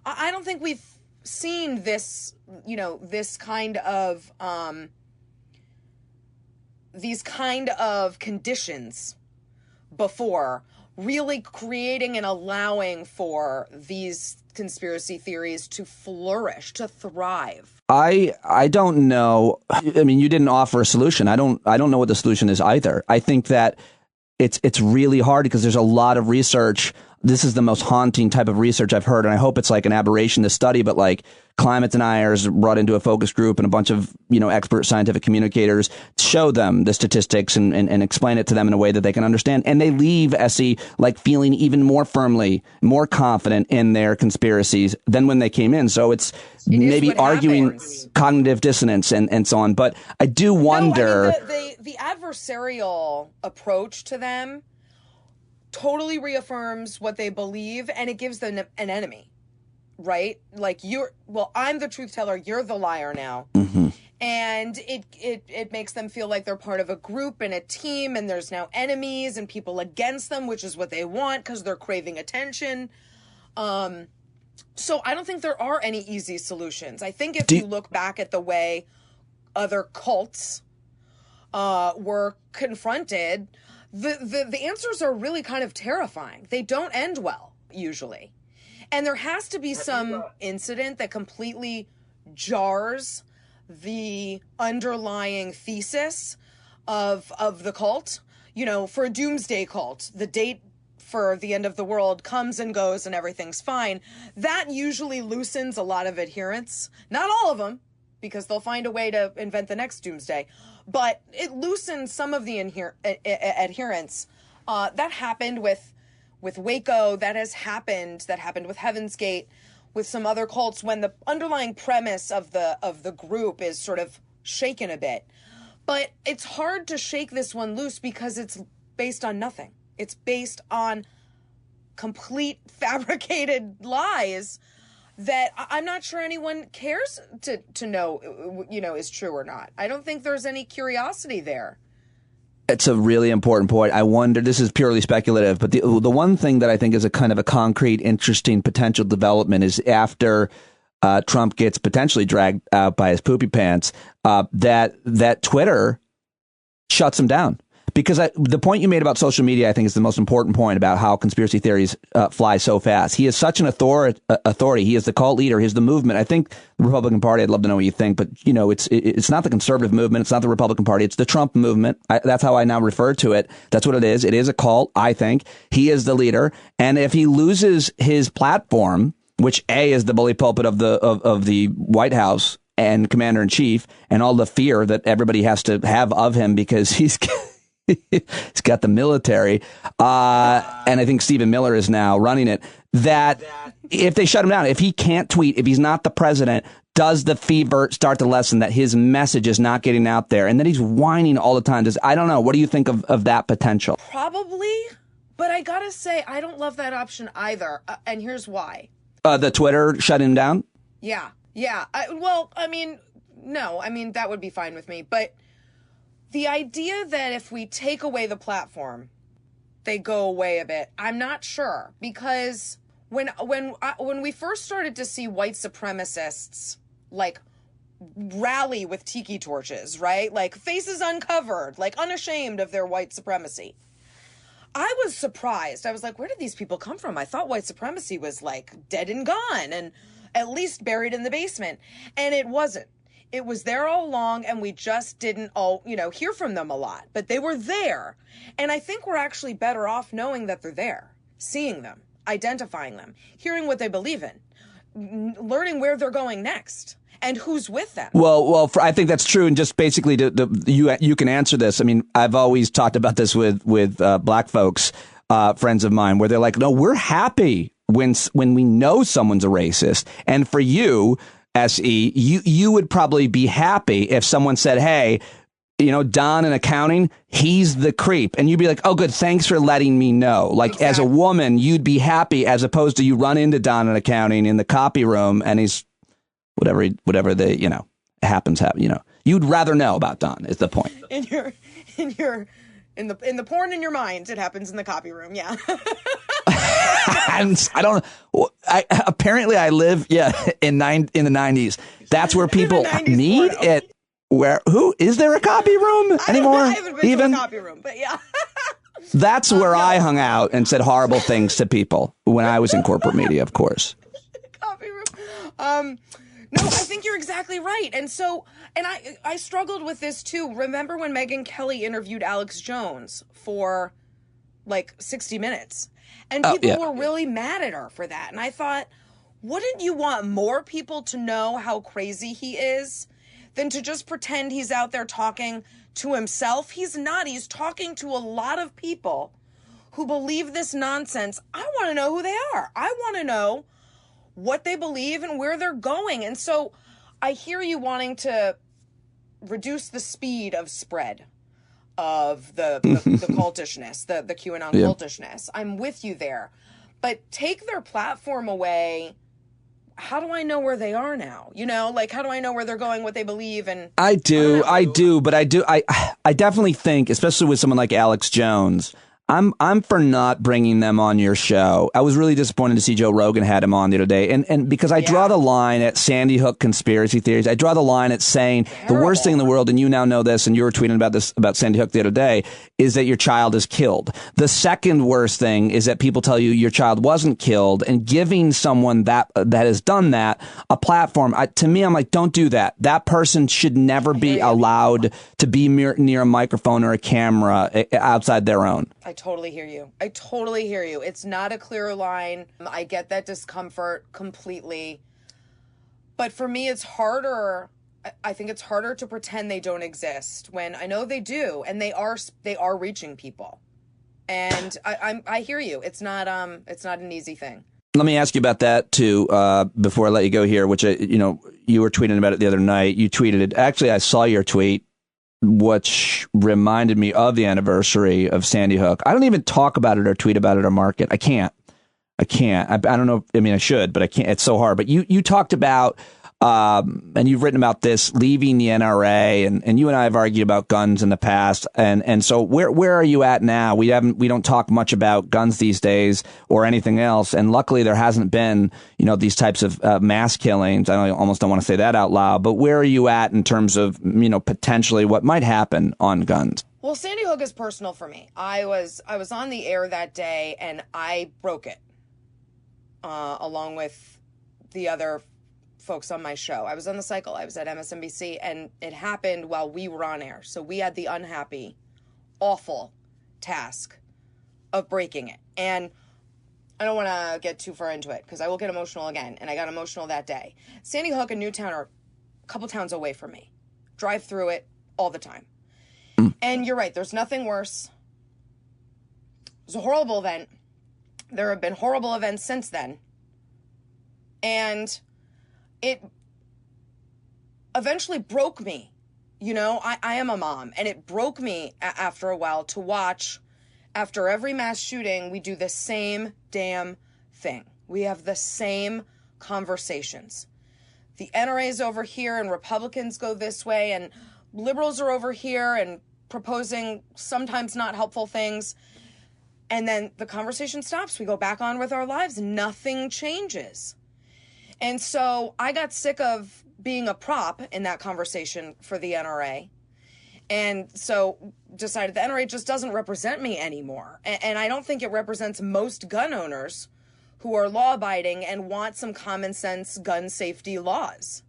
I don't think we've seen this, this kind of these kind of conditions before, really creating and allowing for these conspiracy theories to flourish, to thrive. I don't know. I mean, you didn't offer a solution. I don't know what the solution is either. I think that it's really hard because there's a lot of research. This is the most haunting type of research I've heard, and I hope it's like an aberration, this study, but like climate deniers brought into a focus group and a bunch of, expert scientific communicators show them the statistics and explain it to them in a way that they can understand. And they leave, Essie, like feeling even more firmly, more confident in their conspiracies than when they came in. So it maybe arguing happens. Cognitive dissonance and so on. But I do wonder. The adversarial approach to them totally reaffirms what they believe, and it gives them an enemy, right? Like I'm the truth teller, you're the liar now. Mm-hmm. And it makes them feel like they're part of a group and a team, and there's now enemies and people against them, which is what they want because they're craving attention. So I don't think there are any easy solutions. I think if you look back at the way other cults were confronted, the answers are really kind of terrifying. They don't end well, usually. And there has to be some incident that completely jars the underlying thesis of the cult. For a doomsday cult, the date for the end of the world comes and goes and everything's fine. That usually loosens a lot of adherents. Not all of them, because they'll find a way to invent the next doomsday. But it loosens some of the adherents. That happened with Waco. That happened with Heaven's Gate, with some other cults, when the underlying premise of the group is sort of shaken a bit. But it's hard to shake this one loose because it's based on nothing. It's based on complete fabricated lies that I'm not sure anyone cares to know, is true or not. I don't think there's any curiosity there. It's a really important point. I wonder, this is purely speculative, but the one thing that I think is a kind of a concrete, interesting potential development is after Trump gets potentially dragged out by his poopy pants, that Twitter shuts him down. Because the point you made about social media, I think, is the most important point about how conspiracy theories fly so fast. He is such an authority. He is the cult leader. He's the movement. I think the Republican Party, I'd love to know what you think, but, it's not the conservative movement. It's not the Republican Party. It's the Trump movement. That's how I now refer to it. That's what it is. It is a cult, I think. He is the leader. And if he loses his platform, which is the bully pulpit of the White House and commander in chief, and all the fear that everybody has to have of him because he's got the military, and I think Stephen Miller is now running it, that if they shut him down, if he can't tweet, if he's not the president, does the fever start to lessen, that his message is not getting out there, and that he's whining all the time? I don't know. What do you think of that potential? Probably, but I gotta say, I don't love that option either, and here's why. The Twitter shutting him down? Yeah. Yeah. No, that would be fine with me. But the idea that if we take away the platform, they go away a bit, I'm not sure. Because when we first started to see white supremacists, like, rally with tiki torches, right? Like, faces uncovered, like, unashamed of their white supremacy, I was surprised. I was like, where did these people come from? I thought white supremacy was, like, dead and gone and at least buried in the basement. And it wasn't. It was there all along, and we just didn't hear from them a lot. But they were there. And I think we're actually better off knowing that they're there, seeing them, identifying them, hearing what they believe in, learning where they're going next. And who's with them? Well, I think that's true. And just basically, you can answer this. I mean, I've always talked about this with black folks, friends of mine, where they're like, no, we're happy when we know someone's a racist. And for you, SE, you would probably be happy if someone said, hey, Don in accounting, he's the creep. And you'd be like, oh, good. Thanks for letting me know. Like, exactly. As a woman, you'd be happy, as opposed to you run into Don in accounting in the copy room and he's whatever happens. You'd rather know about Don is the point. In the porn in your mind, it happens in the copy room. Yeah. And I don't know. Apparently I live, in the 90s. That's where people need it. Who is there a copy room anymore? I haven't been to a copy room, but yeah. That's where I hung out and said horrible things to people when I was in corporate media, of course. Copy room. No, I think you're exactly right. And I struggled with this too. Remember when Megyn Kelly interviewed Alex Jones for like 60 Minutes? And people were really mad at her for that. And I thought, wouldn't you want more people to know how crazy he is than to just pretend he's out there talking to himself? He's not. He's talking to a lot of people who believe this nonsense. I want to know who they are. I want to know what they believe and where they're going. And so I hear you wanting to reduce the speed of spread of the cultishness, the QAnon cultishness. I'm with you there. But take their platform away. How do I know where they are now? How do I know where they're going, what they believe? And I do. But I definitely think, especially with someone like Alex Jones, I'm for not bringing them on your show. I was really disappointed to see Joe Rogan had him on the other day. And because I draw the line at Sandy Hook conspiracy theories, I draw the line at saying the worst thing in the world, and you now know this, and you were tweeting about this, about Sandy Hook the other day, is that your child is killed. The second worst thing is that people tell you your child wasn't killed, and giving someone that has done that a platform. To me, I'm like, don't do that. That person should never be allowed to be near a microphone or a camera outside their own. I totally hear you. It's not a clear line. I get that discomfort completely. But for me, it's harder. I think it's harder to pretend they don't exist when I know they do, and they are reaching people. And I hear you. It's not an easy thing. Let me ask you about that too, before I let you go here, which, you were tweeting about it the other night. You tweeted it. Actually, I saw your tweet, which reminded me of the anniversary of Sandy Hook. I don't even talk about it or tweet about it or mark it. I can't. I don't know. I mean, I should, but I can't. It's so hard. But you talked about, and you've written about this, leaving the NRA, and you and I have argued about guns in the past. And so where are you at now? We don't talk much about guns these days or anything else. And luckily there hasn't been, these types of mass killings. I almost don't want to say that out loud, but where are you at in terms of, potentially what might happen on guns? Well, Sandy Hook is personal for me. I was on the air that day and I broke it, along with the other folks on my show. I was on the cycle. I was at MSNBC, and it happened while we were on air. So we had the unhappy, awful task of breaking it. And I don't want to get too far into it because I will get emotional again. And I got emotional that day. Sandy Hook and Newtown are a couple towns away from me. Drive through it all the time. And you're right. There's nothing worse. It was a horrible event. There have been horrible events since then. And it eventually broke me. I am a mom, and it broke me after a while to watch, after every mass shooting, we do the same damn thing. We have the same conversations. the NRA is over here and Republicans go this way and liberals are over here and proposing sometimes not helpful things. And then the conversation stops. We go back on with our lives. Nothing changes. And so I got sick of being a prop in that conversation for the NRA. And so decided the NRA just doesn't represent me anymore. And I don't think it represents most gun owners who are law-abiding and want some common sense gun safety laws.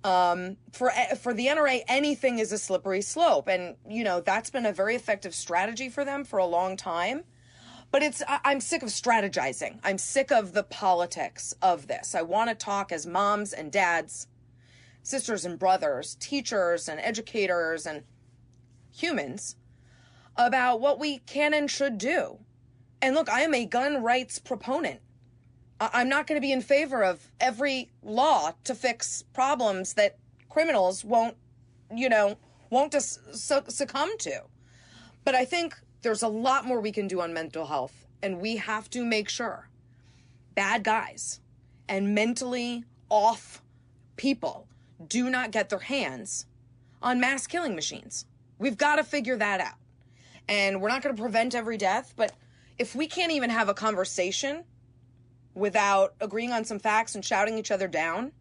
For the NRA, anything is a slippery slope. And, you know, that's been a very effective strategy for them for a long time. But I'm sick of strategizing. I'm sick of the politics of this. I want to talk as moms and dads, sisters and brothers, teachers and educators and humans about what we can and should do. And look, I am a gun rights proponent. I'm not going to be in favor of every law to fix problems that criminals won't succumb to. But I think there's a lot more we can do on mental health, and we have to make sure bad guys and mentally off people do not get their hands on mass killing machines. We've got to figure that out. And we're not going to prevent every death, but if we can't even have a conversation without agreeing on some facts and shouting each other down,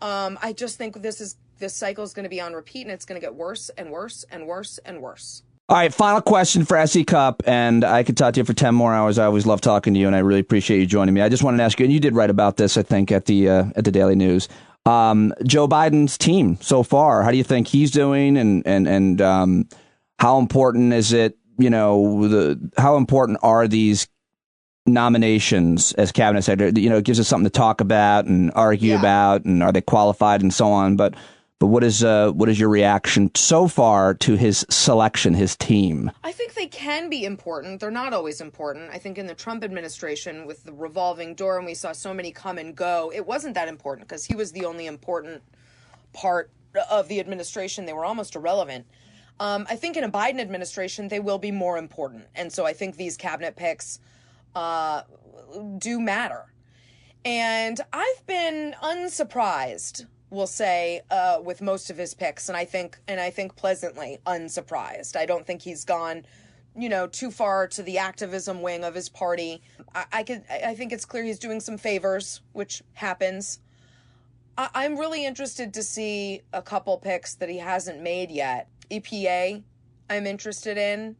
I just think this cycle is going to be on repeat, and it's going to get worse and worse and worse and worse. All right, final question for SE Cupp, and I could talk to you for 10 more hours. I always love talking to you, and I really appreciate you joining me. I just wanted to ask you, and you did write about this, I think, at the Daily News. Joe Biden's team so far, how do you think he's doing, and how important is it, how important are these nominations as cabinet secretary? It gives us something to talk about and argue about, and are they qualified and so on, but what is your reaction so far to his selection, his team? I think they can be important. They're not always important. I think in the Trump administration with the revolving door, and we saw so many come and go, it wasn't that important because he was the only important part of the administration. They were almost irrelevant. I think in a Biden administration, they will be more important. And so I think these cabinet picks do matter. And I've been unsurprised, we'll say, with most of his picks, and I think pleasantly unsurprised. I don't think he's gone, too far to the activism wing of his party. I think it's clear he's doing some favors, which happens. I'm really interested to see a couple picks that he hasn't made yet. EPA, I'm interested in.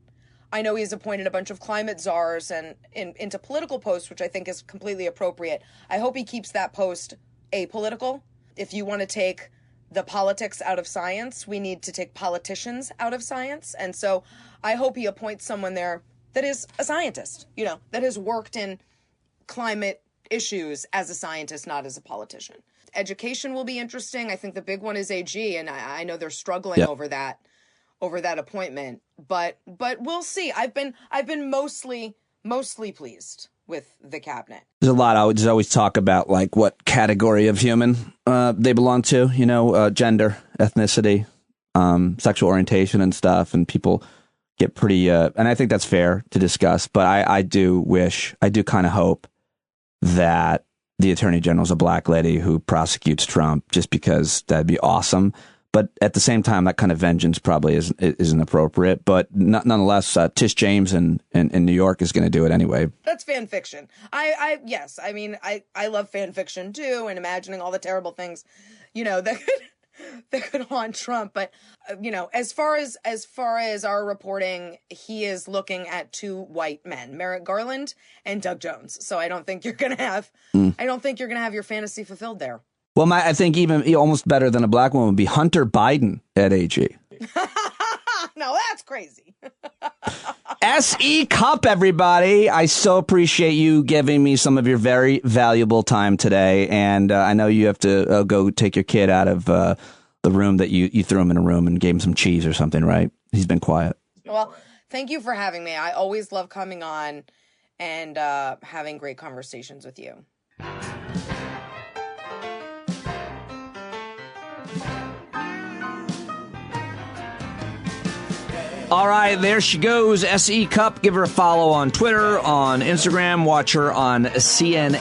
I know he's appointed a bunch of climate czars and into political posts, which I think is completely appropriate. I hope he keeps that post apolitical. If you want to take the politics out of science, we need to take politicians out of science. And so I hope he appoints someone there that is a scientist, that has worked in climate issues as a scientist, not as a politician. Education will be interesting. I think the big one is AG, and I know they're struggling over that appointment. But we'll see. I've been mostly pleased with the cabinet. There's a lot. I would just always talk about like what category of human they belong to, gender, ethnicity, sexual orientation and stuff. And people get pretty, and I think that's fair to discuss. But I do kind of hope that the attorney general is a black lady who prosecutes Trump, just because that'd be awesome. But at the same time, that kind of vengeance probably isn't appropriate. But nonetheless, Tish James in New York is going to do it anyway. That's fan fiction. Yes. I mean, I love fan fiction too, and imagining all the terrible things, that could haunt Trump. But as far as our reporting, he is looking at two white men, Merrick Garland and Doug Jones. So I don't think you're going to have your fantasy fulfilled there. Well, I think even almost better than a black woman would be Hunter Biden at AG. No, that's crazy. SE Cupp, everybody. I so appreciate you giving me some of your very valuable time today. And I know you have to go take your kid out of the room that you threw him in a room and gave him some cheese or something, right? He's been quiet. Well, thank you for having me. I always love coming on and having great conversations with you. All right, there she goes, S.E. Cupp. Give her a follow on Twitter, on Instagram. Watch her on CNN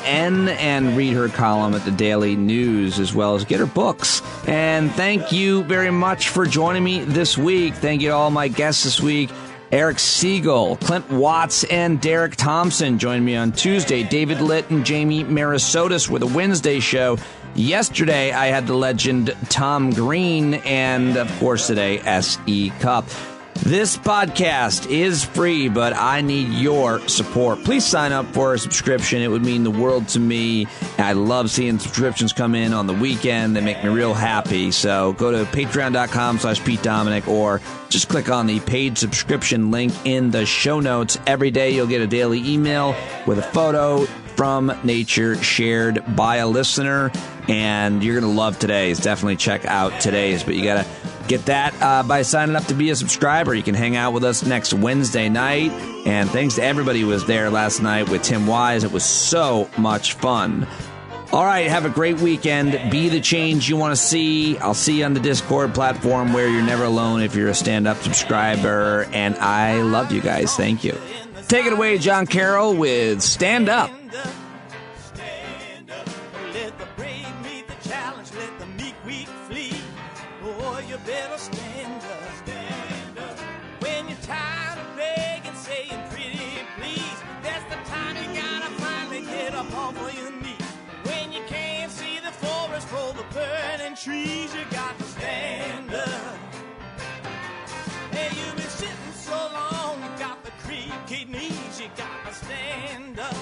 and read her column at the Daily News, as well as get her books. And thank you very much for joining me this week. Thank you to all my guests this week. Eric Siegel, Clint Watts, and Derek Thompson joined me on Tuesday. David Litt and Jamie Marasotis with a Wednesday show. Yesterday, I had the legend Tom Green, and of course today, S.E. Cupp. This podcast is free, but I need your support. Please sign up for a subscription. It would mean the world to me. I love seeing subscriptions come in on the weekend. They make me real happy. So go to patreon.com/Pete Dominic, or just click on the paid subscription link in the show notes. Every day you'll get a daily email with a photo from nature shared by a listener, and you're going to love today's. Definitely check out today's, but you got to get that by signing up to be a subscriber. You can hang out with us next Wednesday night. And thanks to everybody who was there last night with Tim Wise. It was so much fun. All right, have a great weekend. Be the change you want to see. I'll see you on the Discord platform where you're never alone if you're a stand-up subscriber. And I love you guys. Thank you. Take it away, John Carroll, with Stand Up. Trees, you got to stand up. Hey, you've been sitting so long, you got the creaky knees, you got to stand up.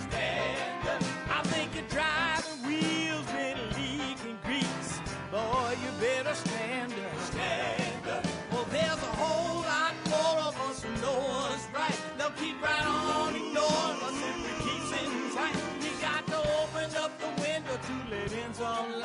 Stand up. I think you're driving wheels been leaking grease. Boy, you better stand up. Stand up. Well, there's a whole lot more of us who know what's right. They'll keep right on ignoring us if we keep sitting tight. You got to open up the window to let in some light.